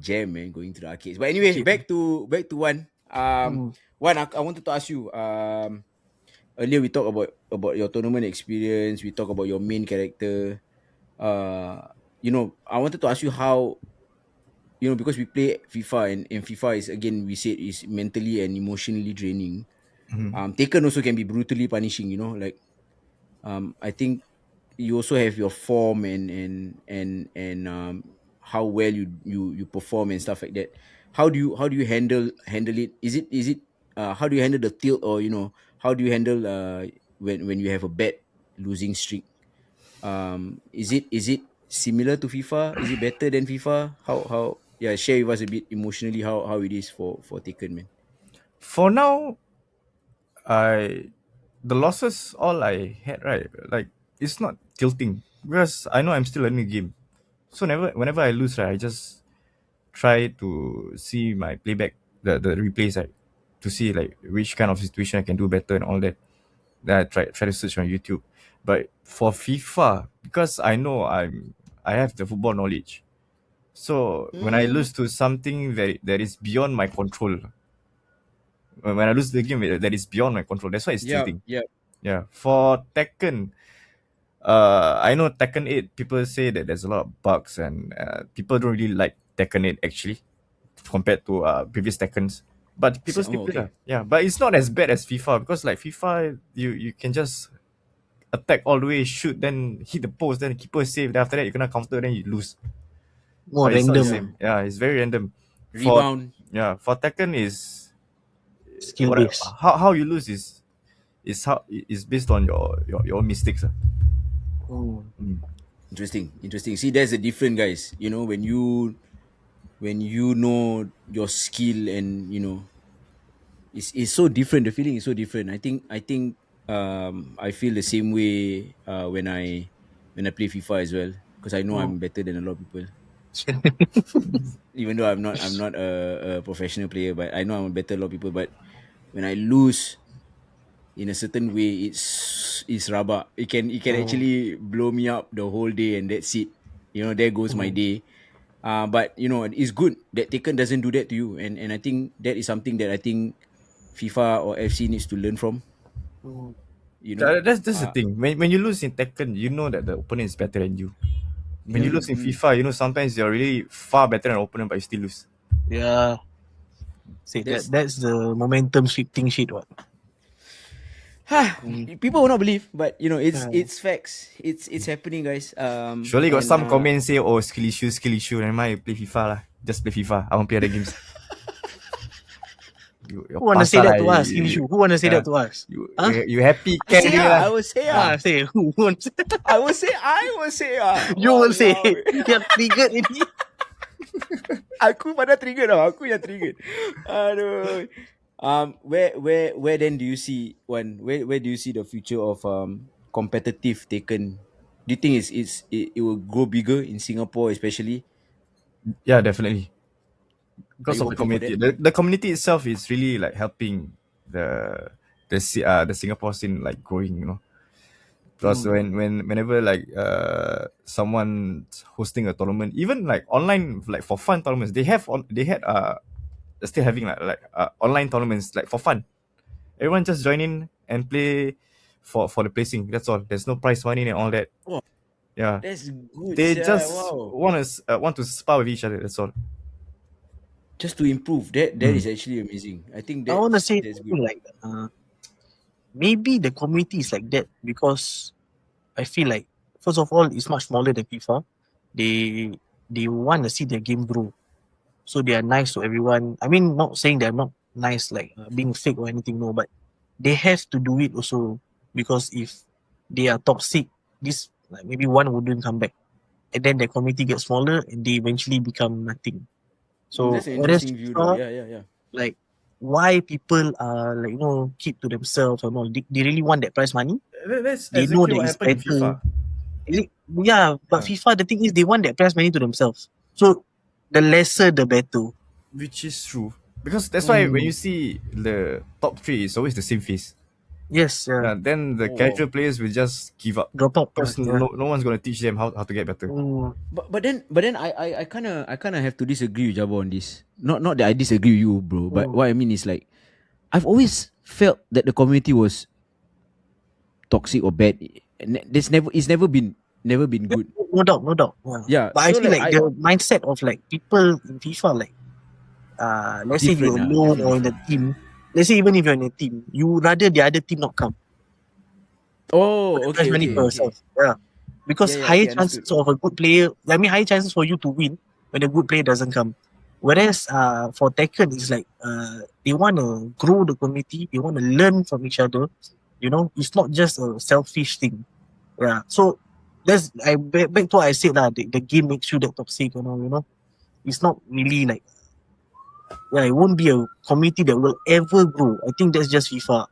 [SPEAKER 1] jam, man. Going to the arcades. But anyway, back to one. One, I wanted to ask you. Earlier we talked about your tournament experience. We talked about your main character. I wanted to ask you how. Because we play FIFA and FIFA is, again, we said, is mentally and emotionally draining. Tekken also can be brutally punishing. I think you also have your form and how well you perform and stuff like that. How do you handle it? Is it how do you handle the tilt, or how do you handle when you have a bad losing streak? Is it similar to FIFA? Is it better than FIFA? How share with us a bit emotionally how it is for Tekken, man.
[SPEAKER 3] For now, the losses all I had, right? Like, it's not tilting because I know I'm still learning the game. So whenever I lose, right, I just try to see my playback, the replays, right, to see like which kind of situation I can do better and all that. Then I try to search on YouTube. But for FIFA, because I know I have the football knowledge, so when I lose to something that is beyond my control, when I lose the game that is beyond my control, that's why it's tilting. Yeah. For Tekken, I know Tekken 8, people say that there's a lot of bugs and people don't really like Tekken 8 actually compared to previous Tekkens. But people still play. Okay. Yeah, but it's not as bad as FIFA because like FIFA, you can just attack all the way, shoot, then hit the post, then the keeper save. Then after that, you cannot counter, then you lose.
[SPEAKER 2] More random.
[SPEAKER 3] Yeah, it's very random.
[SPEAKER 1] Rebound.
[SPEAKER 3] For Tekken is
[SPEAKER 2] skill based.
[SPEAKER 3] How you lose is based on your mistakes.
[SPEAKER 1] Interesting. See, there's a difference, guys. When you know your skill and it's so different. The feeling is so different. I think I feel the same way when I play FIFA as well, because I know I'm better than a lot of people. Even though I'm not a professional player, but I know I'm better than a lot of people. But when I lose in a certain way, it's rabak. It can actually blow me up the whole day, and that's it. There goes my day. But it's good that Tekken doesn't do that to you, and I think that is something that I think FIFA or FC needs to learn from.
[SPEAKER 3] That's the thing. When you lose in Tekken, you know that the opponent is better than you. When you lose in FIFA, sometimes you're really far better than the opponent, but you still lose.
[SPEAKER 2] Yeah. See, that's the momentum shifting shit. What?
[SPEAKER 1] People will not believe, but you know, it's facts. It's happening, guys.
[SPEAKER 3] Surely got
[SPEAKER 1] and,
[SPEAKER 3] some comments say, oh, skill issue. Never mind, play FIFA lah. Just play FIFA. I won't play other games.
[SPEAKER 2] Who want to say that to us? Who want to say that to us?
[SPEAKER 3] You happy?
[SPEAKER 1] I say I will say
[SPEAKER 2] say who wants?
[SPEAKER 1] I will say.
[SPEAKER 2] You will say. You're triggered ini.
[SPEAKER 1] Aku pada trigger tau. Aku yang trigger. Aduh. Where then do you see where do you see the future of competitive Tekken? Do you think it will grow bigger in Singapore especially?
[SPEAKER 3] Yeah, definitely. Because
[SPEAKER 1] Are you
[SPEAKER 3] of the
[SPEAKER 1] hoping for
[SPEAKER 3] community. The community itself is really like helping the Singapore scene like growing, you know. Because whenever like someone hosting a tournament, even like online like for fun tournaments, they're still having like online tournaments like for fun. Everyone just join in and play for the placing. That's all. There's no prize money and all that.
[SPEAKER 1] Oh,
[SPEAKER 3] Yeah,
[SPEAKER 1] that's good.
[SPEAKER 3] they
[SPEAKER 1] sia.
[SPEAKER 3] just
[SPEAKER 1] Wow.
[SPEAKER 3] want to spar with each other. That's all.
[SPEAKER 1] Just to improve. That is actually amazing. I think
[SPEAKER 2] I want to say
[SPEAKER 1] that's good.
[SPEAKER 2] like maybe the community is like that because I feel like first of all it's much smaller than FIFA. They want to see their game grow, so they are nice to everyone. I mean, not saying they're not nice like being fake or anything, no, but they have to do it also because if they are toxic, this like maybe one wouldn't come back, and then the community gets smaller and they eventually become nothing. So
[SPEAKER 1] That's an
[SPEAKER 2] whereas
[SPEAKER 1] interesting view though.
[SPEAKER 2] FIFA,
[SPEAKER 1] Yeah.
[SPEAKER 2] like why people are like keep to themselves and all, they really want that prize money.
[SPEAKER 3] That's
[SPEAKER 2] They know
[SPEAKER 3] exactly
[SPEAKER 2] that
[SPEAKER 3] what
[SPEAKER 2] it's
[SPEAKER 3] happened in
[SPEAKER 2] better.
[SPEAKER 3] FIFA.
[SPEAKER 2] Yeah, but FIFA, the thing is they want that prize money to themselves. So the lesser the better.
[SPEAKER 3] Which is true. Because that's why when you see the top three, it's always the same face.
[SPEAKER 2] Yes,
[SPEAKER 3] Then the casual players will just give up.
[SPEAKER 2] drop out.
[SPEAKER 3] Because no one's gonna teach them how to get better.
[SPEAKER 1] But then I kind of have to disagree with Jabba on this. Not that I disagree with you, bro. But what I mean is like, I've always felt that the community was toxic or bad. It's never been good.
[SPEAKER 2] No doubt.
[SPEAKER 1] Yeah,
[SPEAKER 2] But I
[SPEAKER 1] so
[SPEAKER 2] feel
[SPEAKER 1] like
[SPEAKER 2] like the mindset of like people in FIFA, like let's say if you're
[SPEAKER 1] Different,
[SPEAKER 2] alone or in a team, let's say even if you're in a team, you rather the other team not come.
[SPEAKER 1] Oh, okay.
[SPEAKER 2] Money for yourself. Yeah. Because higher chances of a good player, higher chances for you to win when a good player doesn't come. Whereas for Tekken, it's like they want to grow the community, they want to learn from each other. You know, it's not just a selfish thing. Yeah. So that's back to what I said lah. The game makes you that toxic, you know. It's not really like it won't be a community that will ever grow. I think that's just FIFA.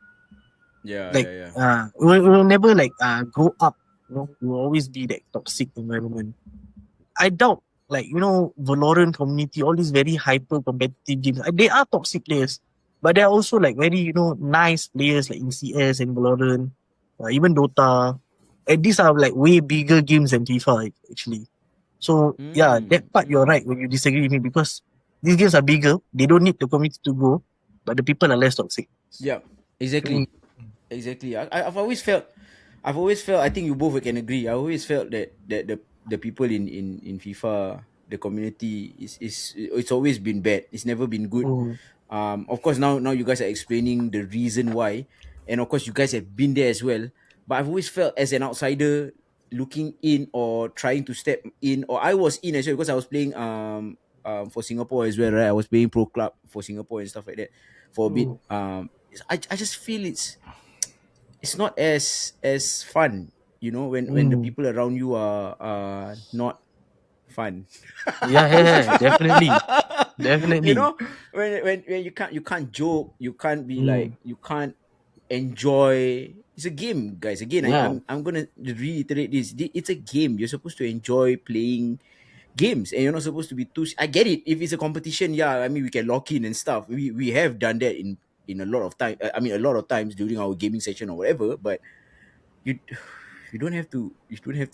[SPEAKER 1] Yeah.
[SPEAKER 2] It will never like grow up. You know, it will always be that toxic environment. I doubt, like, Valorant community, all these very hyper competitive games, they are toxic players, but they're also like very, nice players like in CS and Valorant, even Dota. And these are like way bigger games than FIFA actually. So yeah, that part you're right when you disagree with me because these games are bigger. They don't need the community to grow, but the people are less toxic.
[SPEAKER 1] Yeah, exactly. I've always felt. I think you both can agree. I always felt that the people in FIFA, the community it's always been bad. It's never been good. Of course now you guys are explaining the reason why, and of course you guys have been there as well. But I've always felt as an outsider looking in or trying to step in, or I was in as well because I was playing for Singapore as well, right? I was playing pro club for Singapore and stuff like that for a bit. I just feel it's not as fun, when the people around you are not fun.
[SPEAKER 2] Yeah, definitely.
[SPEAKER 1] You know, when you can't joke, you can't be like, you can't enjoy. It's a game, guys. Again, I'm gonna reiterate this. It's a game. You're supposed to enjoy playing games, and you're not supposed to be too. I get it. If it's a competition, yeah, I mean we can lock in and stuff. We have done that in a lot of time. I mean a lot of times during our gaming session or whatever. But you don't have to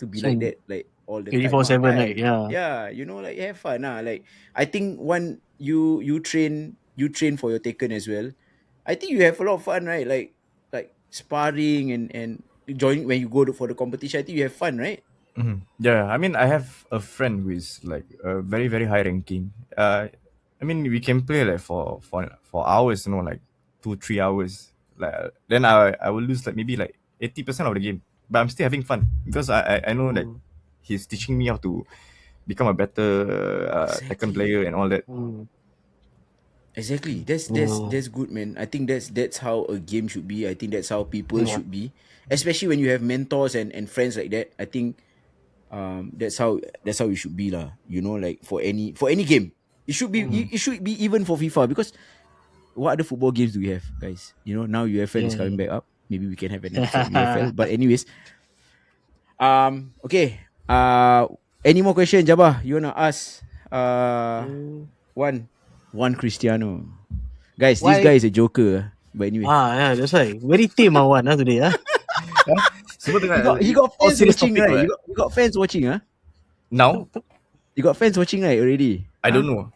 [SPEAKER 1] be like that like all the time.
[SPEAKER 2] 24/7, right? Yeah.
[SPEAKER 1] Yeah, like have fun. Like I think when you train for your Taken as well. I think you have a lot of fun, right? Like sparring and joining when you go for the competition. I think you have fun, right?
[SPEAKER 3] Yeah, I mean, I have a friend who is like a very very high ranking. I mean, we can play like for hours, like 2-3 hours. then I will lose like maybe like 80% of the game, but I'm still having fun because I know that he's teaching me how to become a better Tekken player and all that.
[SPEAKER 1] Exactly. That's good, man. I think that's how a game should be. I think that's how people should be. Especially when you have mentors and friends like that. I think that's how it should be lah. You know, like for any game. It should be it should be even for FIFA, because what other football games do we have, guys? You know, now UFL is coming back up. Maybe we can have an episode on UFL. But anyways, okay. Any more questions, Jabba? You wanna ask one Cristiano? Guys, this guy is a joker. But anyway,
[SPEAKER 2] yeah, that's why. Very tame one today.
[SPEAKER 1] he got fans watching, right? You got fans watching, huh?
[SPEAKER 3] Now?
[SPEAKER 1] You got fans watching, right, already?
[SPEAKER 3] I don't know.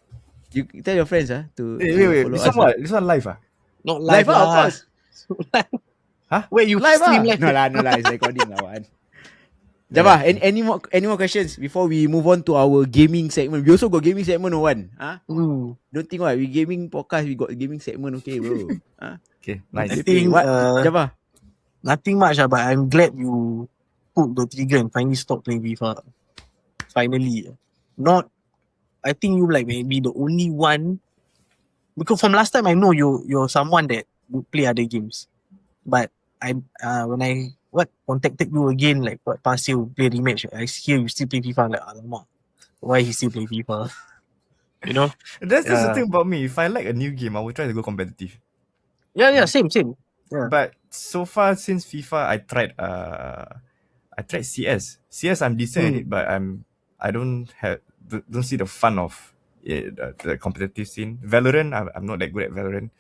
[SPEAKER 1] You tell your friends, to
[SPEAKER 3] wait.
[SPEAKER 1] follow
[SPEAKER 3] This
[SPEAKER 1] us.
[SPEAKER 3] one what? This one live,
[SPEAKER 2] Not live,
[SPEAKER 1] Of course.
[SPEAKER 3] Huh?
[SPEAKER 2] Wait, you
[SPEAKER 1] Live,
[SPEAKER 2] stream live?
[SPEAKER 1] No lah, it's recording lah, one. Jabba, any more questions before we move on to our gaming segment? We also got gaming segment, one. Huh? Don't think what we gaming podcast, we got gaming segment, okay, bro? Huh?
[SPEAKER 3] Okay, nice.
[SPEAKER 2] I think
[SPEAKER 1] what, Jabba?
[SPEAKER 2] nothing much, but I'm glad you pulled the trigger and finally stopped playing FIFA. Finally. I think you like maybe the only one, because from last time I know you're someone that would play other games. But when I contacted you again, like past year play rematch, I hear you still play FIFA. I'm like, alamak, why he still play FIFA? You know?
[SPEAKER 3] That's the thing about me. If I like a new game, I will try to go competitive.
[SPEAKER 2] Yeah, same. Yeah.
[SPEAKER 3] But so far since FIFA, I tried CS. CS, I'm decent at it, but I don't see the fun of the competitive scene. Valorant, I'm not that good at Valorant.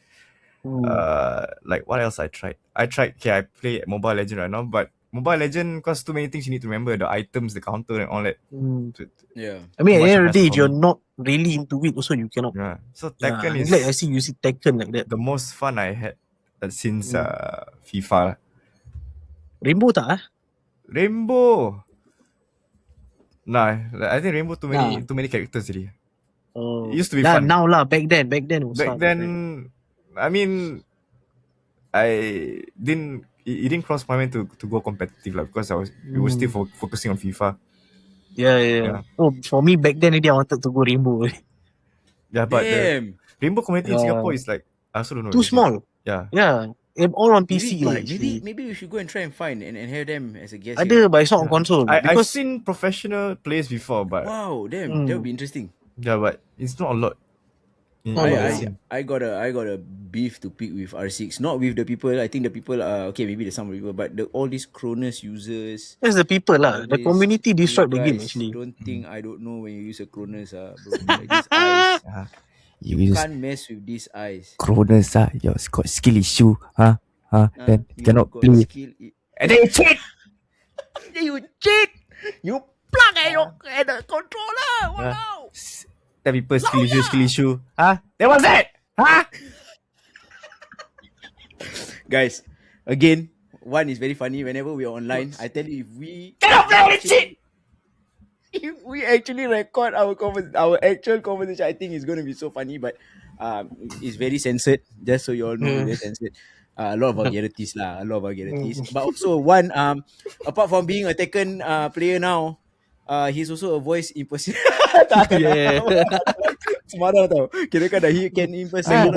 [SPEAKER 3] Like what else I tried? I play Mobile Legend right now, but Mobile Legend, cause too many things you need to remember, the items, the counter and all that.
[SPEAKER 1] Yeah.
[SPEAKER 2] I mean, at the end of the day, if you're not really into it, also you cannot.
[SPEAKER 3] Yeah. So Tekken is
[SPEAKER 2] like I see you see Tekken like that.
[SPEAKER 3] the most fun I had since FIFA.
[SPEAKER 2] Rainbow tak?
[SPEAKER 3] Rainbow. Nah, I think Rainbow too many characters already. It used to be fun.
[SPEAKER 2] Now lah, back then was
[SPEAKER 3] Back
[SPEAKER 2] fun.
[SPEAKER 3] then, I mean, it didn't cross my mind to go competitive lah, because we were still focusing on FIFA.
[SPEAKER 2] Yeah. Oh, for me back then already I wanted to go Rainbow.
[SPEAKER 3] Yeah, but the Rainbow community in Singapore is like, I also don't know.
[SPEAKER 2] Too small.
[SPEAKER 3] Yeah.
[SPEAKER 2] All on PC lah.
[SPEAKER 1] Maybe we should go and try and find and have them as a guest.
[SPEAKER 2] Ada, but it's not on console.
[SPEAKER 3] I've seen professional players before, but
[SPEAKER 1] wow, damn, that would be interesting.
[SPEAKER 3] Yeah, but it's not a lot.
[SPEAKER 1] I got a beef to pick with R6. Not with the people. I think the people are okay. Maybe there's some people, but all these Cronus users.
[SPEAKER 2] That's the people lah. The community destroyed the game
[SPEAKER 1] guys
[SPEAKER 2] actually.
[SPEAKER 1] I don't know when you use a Cronus, bro. Like these eyes. You can't mess with these eyes.
[SPEAKER 3] Cronus, you got skill issue, then you cannot play. And then you cheat.
[SPEAKER 1] You cheat. You plug at the controller. Wow.
[SPEAKER 3] Tell people skill issue. Then what's that?
[SPEAKER 1] Guys, again, one is very funny. Whenever we are online, I tell you, if we
[SPEAKER 3] cannot play shit.
[SPEAKER 1] If we actually record our actual conversation, I think it's going to be so funny. But it's very censored. Just so you all know, it's very censored. A lot of vulgarities lah. But also one, apart from being a Tekken player now, he's also a voice impersonator.
[SPEAKER 2] Yeah.
[SPEAKER 1] Semara tau. Kira-kira dah he can impersonate.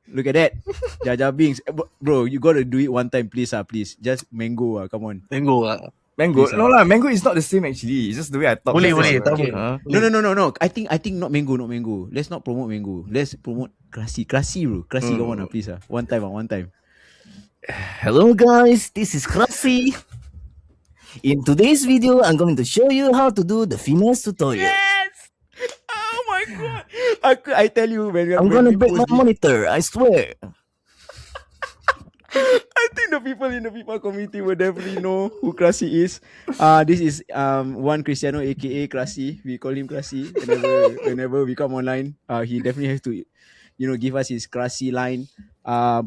[SPEAKER 1] Look at that. Jaja Bings. Bro, you gotta do it one time, please. Please. Just Mango. Come on.
[SPEAKER 2] Mango.
[SPEAKER 3] Please, no lah. Mango is not the same actually. It's just the way I talk.
[SPEAKER 2] Boleh.
[SPEAKER 1] Okay. No. I think not Mango. Let's not promote Mango. Let's promote Classy, bro. Classy, come on, please. One time.
[SPEAKER 4] Hello guys, this is Classy. In today's video, I'm going to show you how to do the finesse tutorial.
[SPEAKER 1] Yes! Oh my god! I tell you,
[SPEAKER 4] I'm gonna break my monitor, I swear.
[SPEAKER 1] I think the people in the FIFA community will definitely know who Classy is. This is WanCristiano AKA Classy. We call him Classy whenever we come online. He definitely has to, give us his Classy line. I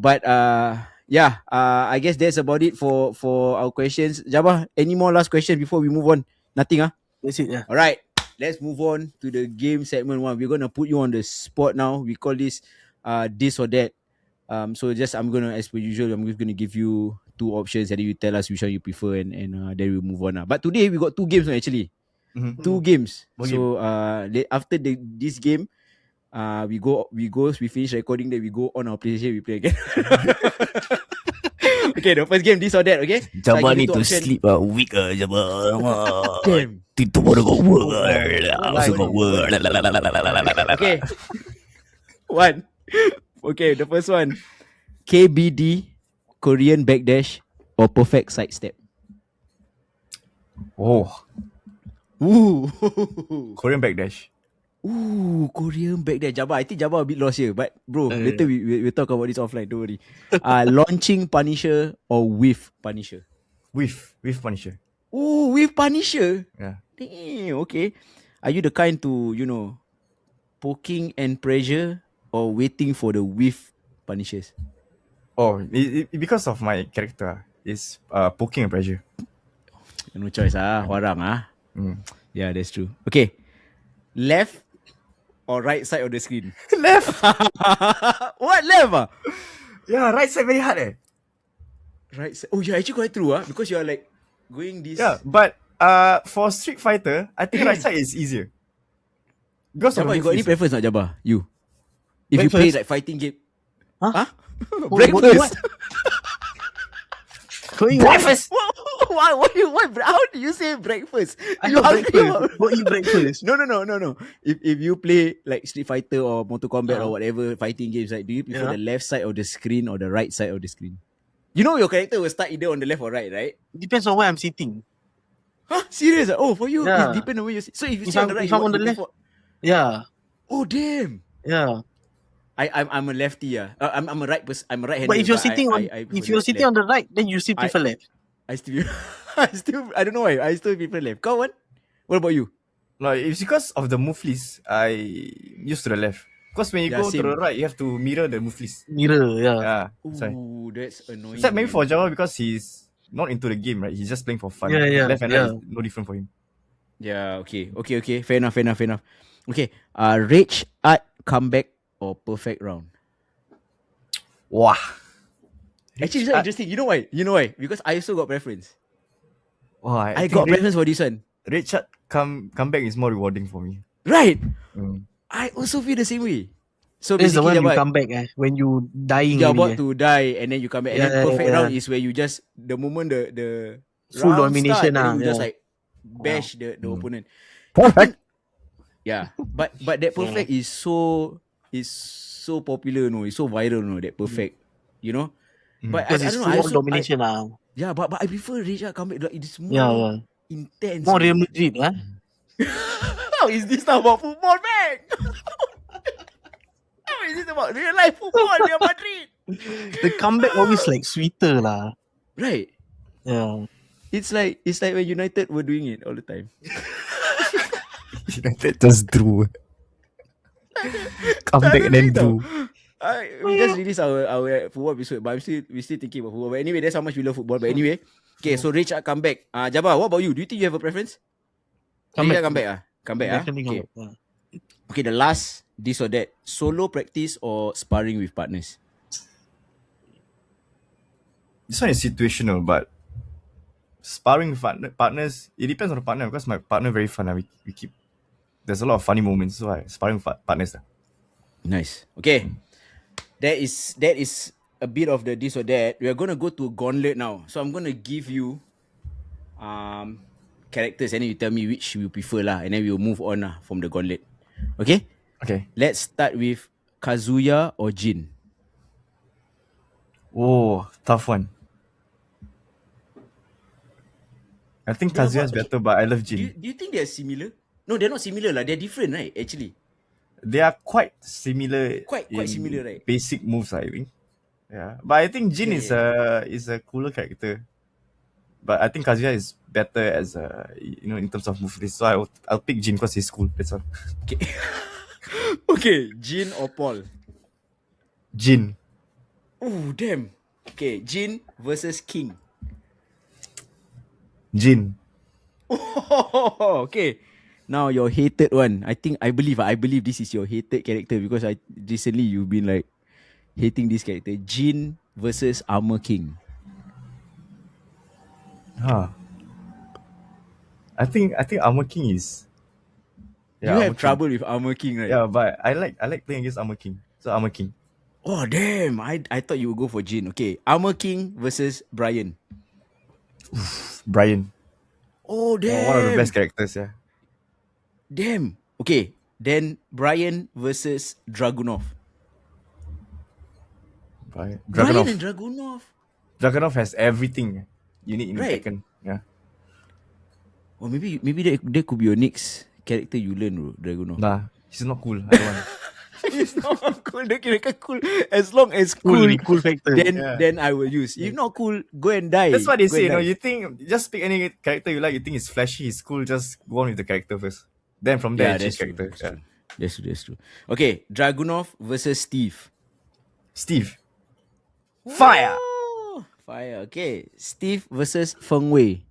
[SPEAKER 1] guess that's about it for our questions. Jabba, any more last questions before we move on? Nothing,
[SPEAKER 2] That's it, yeah.
[SPEAKER 1] All right, let's move on to the game segment one. We're gonna put you on the spot now. We call this or that. So just I'm gonna, as per usual, I'm just gonna give you two options and then you tell us which one you prefer, and then we move on. But today we got two games actually.
[SPEAKER 3] Mhm.
[SPEAKER 1] Two games.
[SPEAKER 3] What
[SPEAKER 1] So after this game, we finish recording, then we go on our PlayStation, we play again. Okay, the first game, this or that, okay? So I
[SPEAKER 4] Jabba
[SPEAKER 1] give you
[SPEAKER 4] need
[SPEAKER 1] two
[SPEAKER 4] to
[SPEAKER 1] options.
[SPEAKER 4] sleep a week, Jabba.
[SPEAKER 1] Damn.
[SPEAKER 4] Tomorrow got work. I also got work.
[SPEAKER 1] Okay. One. Okay, the first one. KBD, Korean backdash, or perfect sidestep?
[SPEAKER 3] Oh,
[SPEAKER 1] Ooh.
[SPEAKER 3] Korean backdash.
[SPEAKER 1] Ooh, Korean backdash. Jabba, I think Jabba a bit lost here. But bro, later we'll talk about this offline. Don't worry. Launching Punisher or with Punisher?
[SPEAKER 3] With Punisher.
[SPEAKER 1] Ooh, with Punisher.
[SPEAKER 3] Yeah.
[SPEAKER 1] Damn, okay. Are you the kind to, poking and pressure or waiting for the with Punishers?
[SPEAKER 3] Oh, because of my character, it's poking and pressure.
[SPEAKER 1] No choice, Hwoarang,
[SPEAKER 3] Mm.
[SPEAKER 1] Yeah, that's true. Okay. Left or right side of the screen?
[SPEAKER 3] Left.
[SPEAKER 1] What left?
[SPEAKER 3] Yeah, right side very hard.
[SPEAKER 1] Right side. Oh, yeah, actually quite true, because you are like going this.
[SPEAKER 3] Yeah, but for Street Fighter, I think right side is easier. Because of
[SPEAKER 1] Jabba,
[SPEAKER 3] the
[SPEAKER 1] you got any
[SPEAKER 3] moves.
[SPEAKER 1] preference not, Jabba? You? If you
[SPEAKER 2] Breakfast?
[SPEAKER 1] play like fighting game.
[SPEAKER 2] Huh?
[SPEAKER 1] Breakfast.
[SPEAKER 2] Breakfast.
[SPEAKER 1] What? How do you say breakfast?
[SPEAKER 2] I
[SPEAKER 1] You
[SPEAKER 2] have
[SPEAKER 1] hungry
[SPEAKER 2] breakfast.
[SPEAKER 1] or-
[SPEAKER 2] Go eat breakfast.
[SPEAKER 1] No. If you play like Street Fighter or Mortal Kombat or
[SPEAKER 2] Uh.
[SPEAKER 1] whatever fighting games, like, do you prefer
[SPEAKER 2] Yeah.
[SPEAKER 1] the left side of the screen or the right side of the screen? You know your character will start either on the left or right, right?
[SPEAKER 2] Depends on where I'm sitting.
[SPEAKER 1] Huh? Serious? Oh, for you,
[SPEAKER 2] Yeah.
[SPEAKER 1] it depends on where you sit. So if you
[SPEAKER 2] If
[SPEAKER 1] sit on
[SPEAKER 2] I'm-
[SPEAKER 1] the right,
[SPEAKER 2] if I'm on
[SPEAKER 1] you
[SPEAKER 2] the left-
[SPEAKER 1] prefer-
[SPEAKER 2] Yeah.
[SPEAKER 1] Oh damn!
[SPEAKER 2] Yeah.
[SPEAKER 1] I'm a lefty. I'm a right person. I'm a right hander.
[SPEAKER 2] But if you're sitting on on the right, then you still prefer left.
[SPEAKER 1] I don't know why. I still prefer left. Go on. What about you?
[SPEAKER 3] No, it's because of the move list. I used to the left. Because when you
[SPEAKER 1] Yeah,
[SPEAKER 3] go
[SPEAKER 1] same.
[SPEAKER 3] to the right, you have to mirror the move list.
[SPEAKER 2] Mirror, yeah.
[SPEAKER 3] Yeah. Sorry.
[SPEAKER 1] Ooh, that's annoying.
[SPEAKER 3] Except maybe
[SPEAKER 1] man.
[SPEAKER 3] for Java because he's not into the game, right? He's just playing for fun.
[SPEAKER 2] Yeah,
[SPEAKER 3] Left and right
[SPEAKER 2] yeah.
[SPEAKER 3] is no different for him.
[SPEAKER 1] Yeah, okay. Fair enough. Okay. Rage art comeback or perfect round?
[SPEAKER 3] Wow.
[SPEAKER 1] Actually, it's interesting. You know why? Because I also got preference.
[SPEAKER 3] Wow,
[SPEAKER 1] I got preference for this one.
[SPEAKER 3] Richard comeback is more rewarding for me.
[SPEAKER 1] Right.
[SPEAKER 3] Mm.
[SPEAKER 1] I also feel the same way. So
[SPEAKER 2] This is the
[SPEAKER 1] basically,
[SPEAKER 2] one you
[SPEAKER 1] Jabba,
[SPEAKER 2] come back when you dying
[SPEAKER 1] you're
[SPEAKER 2] already.
[SPEAKER 1] about to die and then you come back. And then
[SPEAKER 2] Yeah,
[SPEAKER 1] perfect
[SPEAKER 2] yeah.
[SPEAKER 1] round is where you just, the moment the
[SPEAKER 2] Full
[SPEAKER 1] round
[SPEAKER 2] domination,
[SPEAKER 1] start, then you just
[SPEAKER 2] yeah.
[SPEAKER 1] like bash the opponent.
[SPEAKER 3] Perfect.
[SPEAKER 1] Yeah, but that perfect is so popular, no, it's so viral, no, that perfect, you know. But I
[SPEAKER 2] Because it's
[SPEAKER 1] don't know. I
[SPEAKER 2] full
[SPEAKER 1] also,
[SPEAKER 2] domination.
[SPEAKER 1] yeah, but I prefer Rage comeback. Like, it's more
[SPEAKER 2] Yeah.
[SPEAKER 1] intense.
[SPEAKER 2] More
[SPEAKER 1] man.
[SPEAKER 2] Real Madrid, huh?
[SPEAKER 1] How is this not about football, man? How is this about real life football, Real Madrid?
[SPEAKER 2] The comeback always like sweeter lah.
[SPEAKER 1] Right.
[SPEAKER 2] Yeah.
[SPEAKER 1] It's like when United were doing it all the time.
[SPEAKER 3] United just drew. Comeback and then drew.
[SPEAKER 1] We just released our football episode, but we still thinking about football. But anyway, that's how much we love football. But anyway, okay, so Rage comeback. Jabba, what about you? Do you think you have a preference?
[SPEAKER 2] Comeback.
[SPEAKER 1] Comeback.
[SPEAKER 2] Definitely
[SPEAKER 1] Okay.
[SPEAKER 2] comeback. Yeah.
[SPEAKER 1] Okay, the last, this or that. Solo practice or sparring with partners?
[SPEAKER 3] This one is situational, but sparring with partners, it depends on the partner because my partner very fun. We keep, there's a lot of funny moments, so sparring with partners.
[SPEAKER 1] Nice. Okay. That is a bit of the this or that. We are gonna go to Gauntlet now. So I'm gonna give you characters and then you tell me which you prefer lah, and then we'll move on from the Gauntlet. Okay?
[SPEAKER 3] Okay.
[SPEAKER 1] Let's start with Kazuya or Jin.
[SPEAKER 3] Oh, tough one. I think
[SPEAKER 1] Yeah,
[SPEAKER 3] Kazuya is
[SPEAKER 1] but-
[SPEAKER 3] better, but I love
[SPEAKER 1] Do
[SPEAKER 3] Jin.
[SPEAKER 1] you think they're similar? No, they're not similar lah. They're different, right? Actually.
[SPEAKER 3] They are quite similar.
[SPEAKER 1] Quite
[SPEAKER 3] in
[SPEAKER 1] similar, right?
[SPEAKER 3] Basic moves, I think. Yeah, but I think Jin is a cooler character. But I think Kazuya is better as in terms of move list. So I'll pick Jin because he's cool. That's all.
[SPEAKER 1] Okay. Okay, Jin or Paul?
[SPEAKER 3] Jin.
[SPEAKER 1] Oh, damn. Okay, Jin versus King.
[SPEAKER 3] Jin.
[SPEAKER 1] Okay. Now your hated one. I believe this is your hated character because recently you've been like hating this character. Jin versus Armor King.
[SPEAKER 3] Huh. I think Armor King is.
[SPEAKER 1] You
[SPEAKER 3] Armor
[SPEAKER 1] have
[SPEAKER 3] King.
[SPEAKER 1] trouble with Armor King, right?
[SPEAKER 3] Yeah, but I like playing against Armor King. So Armor King.
[SPEAKER 1] Oh damn! I thought you would go for Jin. Okay, Armor King versus Brian.
[SPEAKER 3] Brian.
[SPEAKER 1] Oh damn!
[SPEAKER 3] One of the best characters, yeah.
[SPEAKER 1] Damn. Okay, then Brian versus Dragunov.
[SPEAKER 3] Brian
[SPEAKER 1] Brian and Dragunov.
[SPEAKER 3] Dragunov has everything you need in
[SPEAKER 1] Right.
[SPEAKER 3] Tekken. Yeah.
[SPEAKER 1] Or maybe that could be your next character you learn, bro, Dragunov.
[SPEAKER 3] Nah, he's not cool. I don't want.
[SPEAKER 1] It's not cool. Dia kira cool. As long as cool,
[SPEAKER 2] Cool factor.
[SPEAKER 1] then I will use. If not cool, go and die.
[SPEAKER 3] That's what they
[SPEAKER 1] Go
[SPEAKER 3] say.
[SPEAKER 1] and
[SPEAKER 3] You know,
[SPEAKER 1] die.
[SPEAKER 3] you think just pick any character you like. You think it's flashy, it's cool. Just go on with the character first. Then from there,
[SPEAKER 1] Yeah,
[SPEAKER 3] change
[SPEAKER 1] that's true.
[SPEAKER 3] character.
[SPEAKER 1] That's true. Okay, Dragunov versus Steve.
[SPEAKER 3] Steve. Fire.
[SPEAKER 1] Oh, fire. Okay, Steve versus Feng Wei.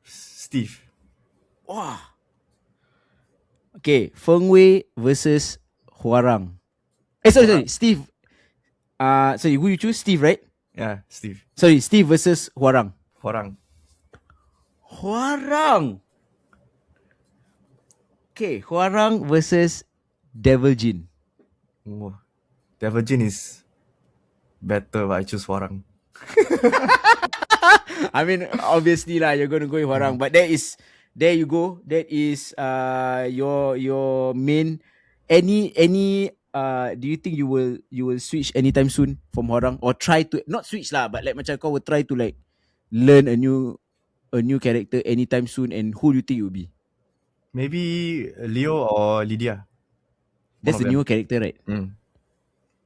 [SPEAKER 3] Steve.
[SPEAKER 1] Wow. Okay, Feng Wei versus Hwoarang. Sorry, Steve. Sorry, who you choose? Steve, right?
[SPEAKER 3] Yeah, Steve.
[SPEAKER 1] Sorry, Steve versus Hwoarang.
[SPEAKER 3] Hwoarang.
[SPEAKER 1] Hwoarang. Okay, Hwoarang versus Devil Jin.
[SPEAKER 3] Oh, Devil Jin is better, but I choose Hwoarang.
[SPEAKER 1] I mean, obviously lah, you're gonna go with Hwoarang, but there you go. That is your main. Any do you think you will switch anytime soon from Hwoarang, or try to not switch lah, but like macam kau will try to like learn a new character anytime soon, and who do you think it will be?
[SPEAKER 3] Maybe Leo or Lydia.
[SPEAKER 1] That's the newer character, right?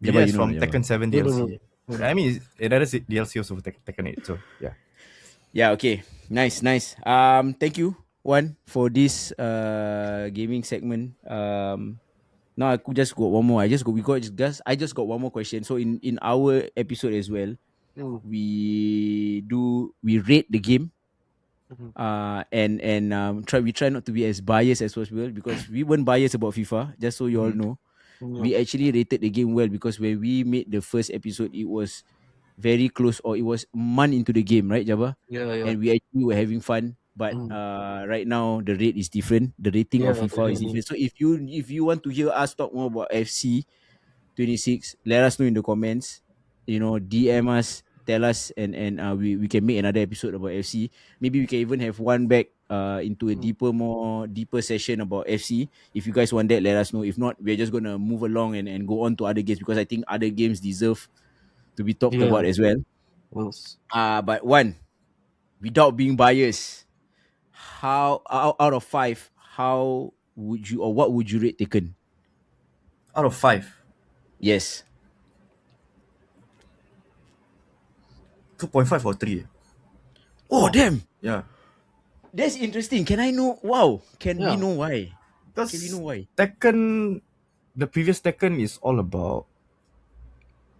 [SPEAKER 3] Lydia is
[SPEAKER 1] you know,
[SPEAKER 3] from Tekken 7 DLC.
[SPEAKER 2] No.
[SPEAKER 3] I mean, another DLC also for Tekken 8. So yeah.
[SPEAKER 1] Yeah, okay. Nice. Thank you, Wan, for this gaming segment. Now I could just got one more. I just got one more question. So in our episode as well, we rate the game. We try not to be as biased as possible, because we weren't biased about FIFA, just so you all know. We actually rated the game well, because when we made the first episode, it was very close, or it was a month into the game, right, Jabba?
[SPEAKER 2] Yeah.
[SPEAKER 1] And we actually were having fun. But right now the rate is different. The rating of FIFA is different. So if you want to hear us talk more about FC 26, let us know in the comments. You know, DM us, tell us, and we can make another episode about FC. Maybe we can even have one back into a deeper session about FC. If you guys want that, let us know. If not, we're just gonna move along and go on to other games, because I think other games deserve to be talked about as well.
[SPEAKER 2] Yes.
[SPEAKER 1] But one, without being biased, how out of 5, how would you, or what would you rate Tekken?
[SPEAKER 3] Out of 5.
[SPEAKER 1] Yes.
[SPEAKER 3] 2.5 or 3.
[SPEAKER 1] Oh damn.
[SPEAKER 3] Yeah.
[SPEAKER 1] That's interesting. Can I know? Wow. Can we
[SPEAKER 2] Yeah.
[SPEAKER 1] know why?
[SPEAKER 3] Because
[SPEAKER 1] Can we know why?
[SPEAKER 3] Tekken, the previous Tekken is all about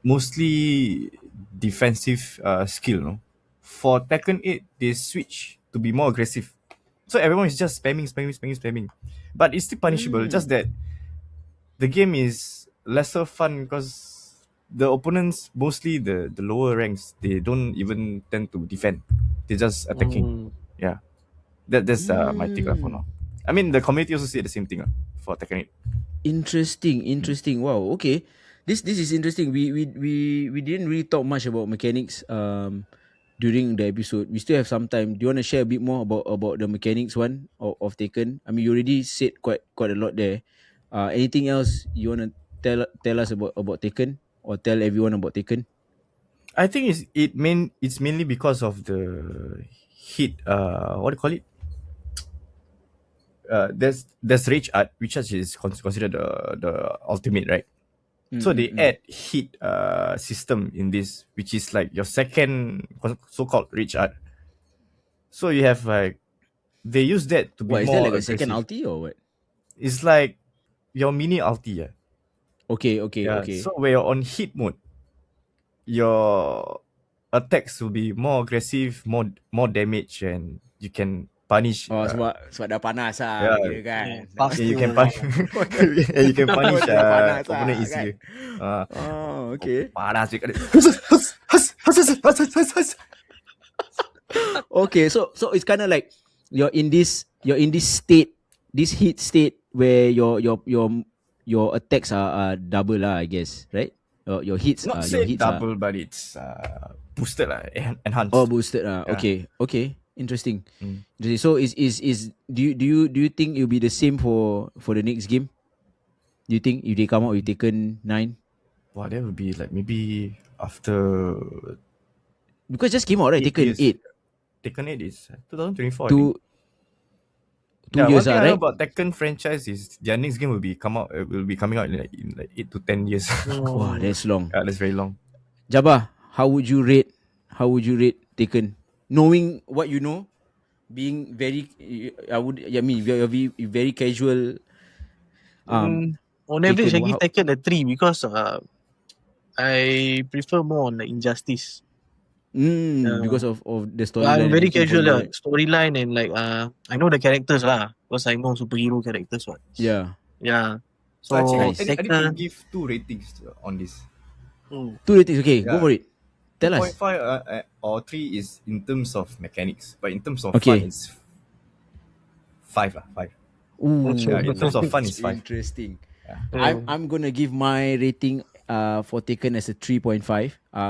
[SPEAKER 3] mostly defensive skill. No? For Tekken 8, they switch to be more aggressive. So everyone is just spamming. But it's still punishable. Just that the game is lesser fun because the opponents, mostly the lower ranks, they don't even tend to defend. They're just attacking. Yeah. That's my take for now. I mean, the community also say the same thing for Tekken 8.
[SPEAKER 1] Interesting. Wow. Okay. This is interesting. We didn't really talk much about mechanics during the episode. We still have some time. Do you want to share a bit more about the mechanics one of Tekken? I mean, you already said quite a lot there. Anything else you want to tell us about Tekken, or tell everyone about Tekken?
[SPEAKER 3] I think it's mainly because of the hit. What do you call it? There's Rage Art, which is considered the ultimate, right? So they add hit system in this, which is like your second so-called Rage Art. So you have like, they use that to be
[SPEAKER 1] What, is
[SPEAKER 3] more
[SPEAKER 1] that like
[SPEAKER 3] aggressive.
[SPEAKER 1] a second ulti or what?
[SPEAKER 3] It's like your mini ulti. Yeah.
[SPEAKER 1] Okay.
[SPEAKER 3] So when you're on hit mode, your attacks will be more aggressive, more damage, and you can punish.
[SPEAKER 1] Sebab dah panas lah,
[SPEAKER 3] Yeah.
[SPEAKER 1] kira kan.
[SPEAKER 2] Fast
[SPEAKER 3] you can punish. You can punish
[SPEAKER 1] Panas lah,
[SPEAKER 3] opponent
[SPEAKER 1] kan?
[SPEAKER 3] easily.
[SPEAKER 1] Okay.
[SPEAKER 3] Panas je kat dia.
[SPEAKER 1] Okay, so it's kind of like you're in this state, this heat state where your attacks are double lah, I guess, right? Your hits
[SPEAKER 3] Not
[SPEAKER 1] your
[SPEAKER 3] say
[SPEAKER 1] hits
[SPEAKER 3] double, but it's boosted lah, enhanced.
[SPEAKER 1] boosted
[SPEAKER 3] Yeah.
[SPEAKER 1] Okay, interesting.
[SPEAKER 3] Mm.
[SPEAKER 1] Interesting. So is do you think it'll be the same for the next game? Do you think if they come out with Taken 9?
[SPEAKER 3] Wow, that would be like maybe after
[SPEAKER 1] Because just came out, right?
[SPEAKER 3] 8
[SPEAKER 1] Taken
[SPEAKER 3] years.
[SPEAKER 1] 8.
[SPEAKER 3] Taken 8 is 2024. I
[SPEAKER 1] Two
[SPEAKER 3] think.
[SPEAKER 1] two years,
[SPEAKER 3] one thing I
[SPEAKER 1] right?
[SPEAKER 3] know about Tekken franchise is their next game will be coming out in like 8 to 10 years.
[SPEAKER 1] Wow, that's long.
[SPEAKER 3] Yeah, that's very long.
[SPEAKER 1] Jabba, how would you rate Taken? Knowing what you know, being very, I mean, very casual.
[SPEAKER 2] On average, I
[SPEAKER 1] Taken,
[SPEAKER 2] give Tekken a 3 because I prefer more on the Injustice.
[SPEAKER 1] Because of the storyline.
[SPEAKER 2] I'm
[SPEAKER 1] and
[SPEAKER 2] very
[SPEAKER 1] everything for
[SPEAKER 2] casual
[SPEAKER 1] you,
[SPEAKER 2] lah.
[SPEAKER 1] right?
[SPEAKER 2] Storyline and like I know the characters lah because I know superhero characters what.
[SPEAKER 1] Yeah.
[SPEAKER 2] Yeah.
[SPEAKER 3] So
[SPEAKER 2] So
[SPEAKER 3] actually,
[SPEAKER 1] nice.
[SPEAKER 3] I need to
[SPEAKER 2] Tekken,
[SPEAKER 3] give 2 ratings on this.
[SPEAKER 1] 2 ratings. Okay, go
[SPEAKER 3] Yeah.
[SPEAKER 1] for it. Tell us.
[SPEAKER 3] 2.5 or 3 is in terms of mechanics, but in terms of
[SPEAKER 1] Okay.
[SPEAKER 3] fun, it's 5 lah. 5.
[SPEAKER 1] Ooh,
[SPEAKER 3] Yeah, in terms of fun, it's 5.
[SPEAKER 1] interesting.
[SPEAKER 3] Yeah.
[SPEAKER 1] I'm gonna give my rating for Taken as a 3.5.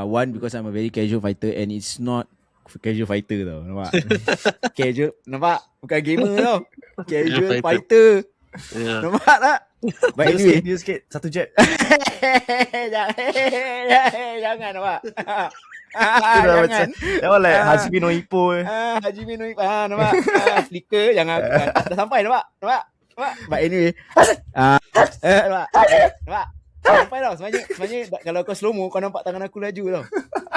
[SPEAKER 1] One, because I'm a very casual fighter and it's not casual fighter tau. Nampak? Casual, nampak? Bukan gamer tau. Casual fighter.
[SPEAKER 2] yeah.
[SPEAKER 1] Nampak tak? But anyway.
[SPEAKER 3] Dia sikit, satu jab.
[SPEAKER 1] Jangan nampak.
[SPEAKER 3] Jangan. That one like Hajime no Ippo.
[SPEAKER 1] Hajime no Ippo. Nampak? Flicker. Jangan. Dah sampai nampak? Nampak? But anyway. Nampak? Sampai tau. Sebenarnya kalau kau slow mo, kau nampak tangan aku laju tau.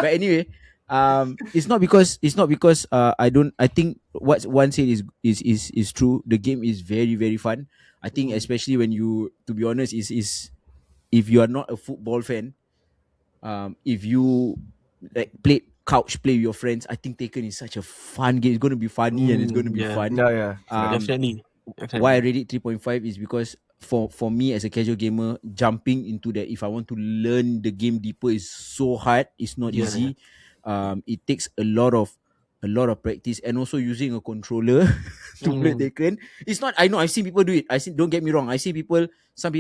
[SPEAKER 1] But anyway, it's not because I think what one said is true. The game is very, very fun. I think especially when you, to be honest, is if you are not a football fan, if you like couch play with your friends, I think Taken is such a fun game. It's going to be funny and it's going to be
[SPEAKER 2] yeah.
[SPEAKER 1] fun.
[SPEAKER 3] Yeah.
[SPEAKER 2] Definitely.
[SPEAKER 1] Why I rate it 3.5 is because for me as a casual gamer, jumping into that, if I want to learn the game deeper, is so hard. It's not easy. It takes a lot of practice, and also using a controller to play Tekken. It's not. I know I've seen people do it. Don't get me wrong. I see people. Some.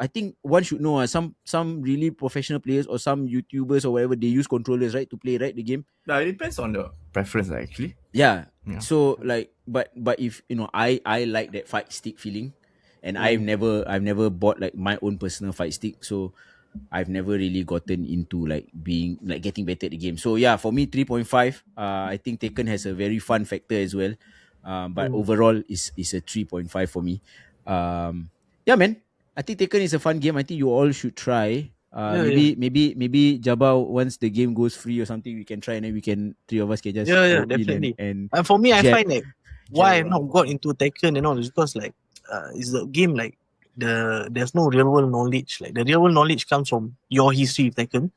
[SPEAKER 1] I think one should know. Some really professional players or some YouTubers or whatever, they use controllers, right, to play the game.
[SPEAKER 3] It depends on the preference actually.
[SPEAKER 1] Yeah.
[SPEAKER 3] Yeah.
[SPEAKER 1] So like, but if I like that fight stick feeling, and I've never bought like my own personal fight stick, so I've never really gotten into like getting better at the game. So yeah, for me 3.5. I think Taken has a very fun factor as well. But overall is a 3.5 for me. Yeah, man. I think Taken is a fun game. I think you all should try. Maybe Jabba, once the game goes free or something, we can try, and then we can, 3 of us can just go in
[SPEAKER 2] definitely.
[SPEAKER 1] and
[SPEAKER 2] For me, I
[SPEAKER 1] jab-
[SPEAKER 2] find like why
[SPEAKER 1] jab
[SPEAKER 2] I've not got into Tekken and all is because like it's the game like there's no real world knowledge. Like the real world knowledge comes from your history with Tekken.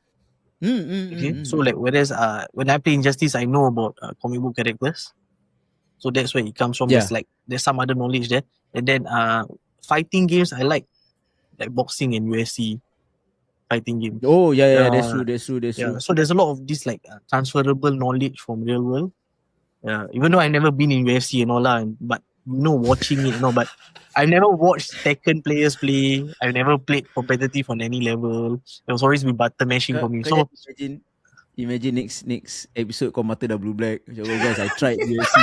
[SPEAKER 2] Okay, so like whereas when I play Injustice, I know about comic book characters, so that's where it comes from.
[SPEAKER 1] Yeah.
[SPEAKER 2] There's some other knowledge there, and then fighting games I like boxing and UFC fighting games.
[SPEAKER 1] Oh yeah, that's true.
[SPEAKER 2] Yeah, so there's a lot of this like transferable knowledge from real world. Yeah, even though I've never been in UFC and all that, but watching it, but I've never watched Tekken players play. I've never played competitive on any level. It was always be button mashing for me. So
[SPEAKER 1] imagine next episode kau mata dah blue black. Oh guys, I tried UFC.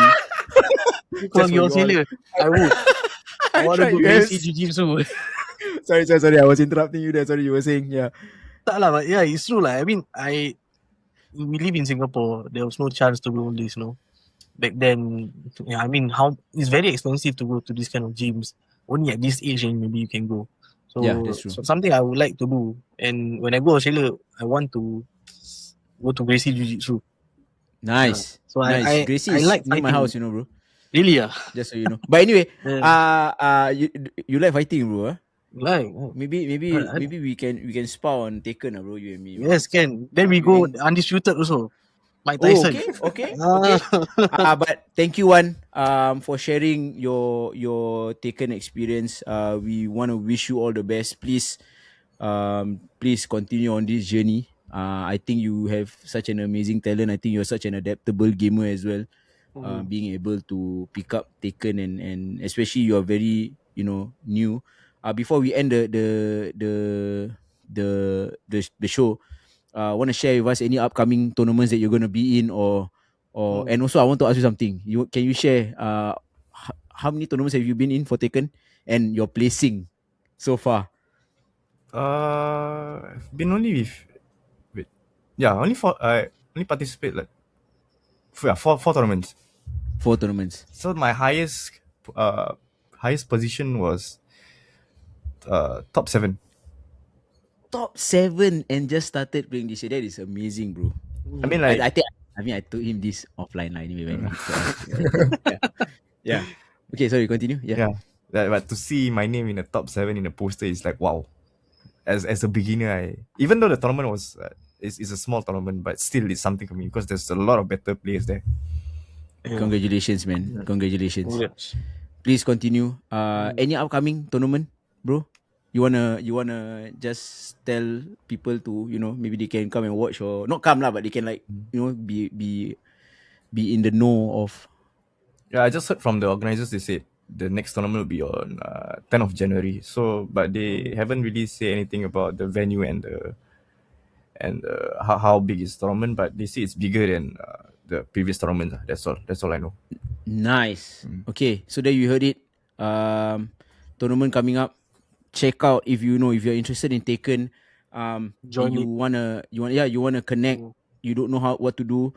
[SPEAKER 2] because you're Australia, I would. I want to
[SPEAKER 1] tried
[SPEAKER 2] do UFC Jiu-Jitsu.
[SPEAKER 1] Sorry, I was interrupting you there. Sorry, you were saying, yeah.
[SPEAKER 2] Tak lah, but yeah, it's true lah. I mean, we live in Singapore. There was no chance to go on this, Back then, yeah, I mean, it's very expensive to go to this kind of gyms. Only at this age, and maybe you can go. So,
[SPEAKER 1] Yeah, that's true.
[SPEAKER 2] so something I would like to do. And when I go Australia, I want to go to Gracie Jiu-Jitsu.
[SPEAKER 1] Nice.
[SPEAKER 2] So
[SPEAKER 1] nice.
[SPEAKER 2] I
[SPEAKER 1] Gracie
[SPEAKER 2] I
[SPEAKER 1] is
[SPEAKER 2] like
[SPEAKER 1] near my
[SPEAKER 2] fighting.
[SPEAKER 1] house, bro.
[SPEAKER 2] Really,
[SPEAKER 1] Just so you know. But anyway,
[SPEAKER 2] Yeah.
[SPEAKER 1] you like fighting, bro?
[SPEAKER 2] Like,
[SPEAKER 1] Maybe we can spar on Taken, bro. You and me.
[SPEAKER 2] yes, can. Then we go undisputed also. Mike Tyson.
[SPEAKER 1] Okay. But thank you, Wan, for sharing your Taken experience. We want to wish you all the best. Please, Please continue on this journey. I think you have such an amazing talent. I think you're such an adaptable gamer as well. Being able to pick up Taken, and especially you are very, new. Before we end the show, want to share with us any upcoming tournaments that you're going to be in, or and also I want to ask you something. Can you share how many tournaments have you been in for Taken and your placing so far?
[SPEAKER 3] I've been only with yeah, only for I only participate like four tournaments.
[SPEAKER 1] 4 tournaments.
[SPEAKER 3] So my highest position was top 7.
[SPEAKER 1] Top 7 and just started playing this year. That is amazing, bro.
[SPEAKER 3] I mean, like,
[SPEAKER 1] I told him this offline anyway. Yeah. Okay, sorry, continue. Yeah.
[SPEAKER 3] but to see my name in the top 7 in the poster is like wow. As a beginner, even though the tournament was is a small tournament, but still it's something for me because there's a lot of better players there.
[SPEAKER 1] Congratulations, man. Congratulations.
[SPEAKER 2] Yes.
[SPEAKER 1] Please continue. Any upcoming tournament, bro? You wanna just tell people to, maybe they can come and watch, or not come lah, but they can be in the know of.
[SPEAKER 3] Yeah, I just heard from the organizers. They said the next tournament will be on 10th of January. So, but they haven't really said anything about the venue and how big is the tournament. But they say it's bigger than the previous tournament. That's all I know.
[SPEAKER 1] Nice. Okay, so there you heard it. Tournament coming up. Check out if you're interested in Taken.
[SPEAKER 2] Join
[SPEAKER 1] you wanna connect. You don't know what to do.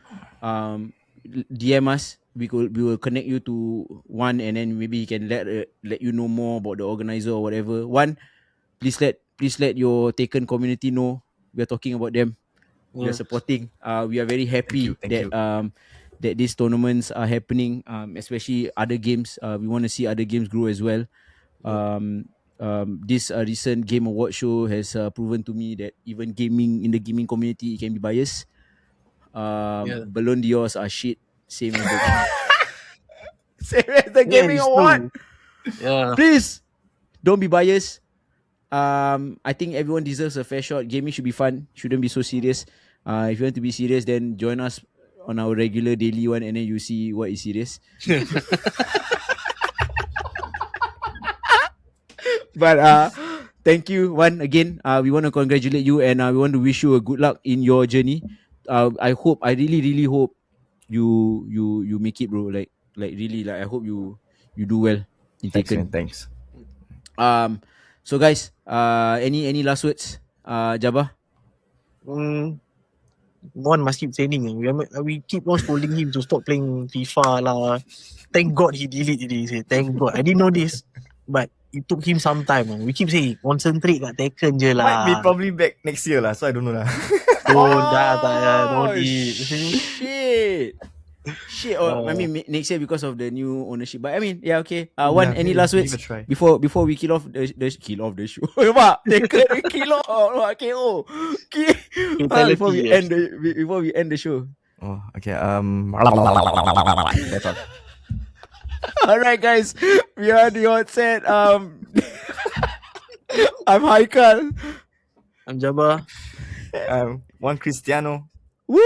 [SPEAKER 1] DM us. We will connect you to Wan, and then maybe he can let you know more about the organizer or whatever. Wan, please let your Taken community know we are talking about them. We are supporting. We are very happy that these tournaments are happening, especially other games. We want to see other games grow as well. This recent Game Award show has proven to me that even in the gaming community, it can be biased. Ballon d'Ors are shit. Same as the gaming award.
[SPEAKER 2] Yeah.
[SPEAKER 1] Please don't be biased. I think everyone deserves a fair shot. Gaming should be fun. Shouldn't be so serious. If you want to be serious, then join us on our regular daily one, and then you see what is serious. But thank you, Wan, again. We want to congratulate you, and we want to wish you a good luck in your journey. I really, really hope you make it, bro. Like really, I hope you do well in Taken.
[SPEAKER 3] Thanks.
[SPEAKER 1] So guys, any last words, Jabba?
[SPEAKER 2] One must keep training. We keep on scolding him to stop playing FIFA lah. Thank God he deleted it. He said, thank God. I didn't know this, but it took him some time. We keep saying concentrate kat Tekken je lah.
[SPEAKER 3] Might be probably back next year lah. So I don't know lah.
[SPEAKER 1] Shit. I mean next year because of the new ownership. But I mean, yeah, okay. One, any last words before we kill off the show? What? Kill off KO. Before we end the show.
[SPEAKER 3] Oh, okay. That's all.
[SPEAKER 1] All right, guys. We are the Hot Set. I'm Haikal.
[SPEAKER 2] I'm Jabba.
[SPEAKER 3] WanCristiano.
[SPEAKER 1] Woo!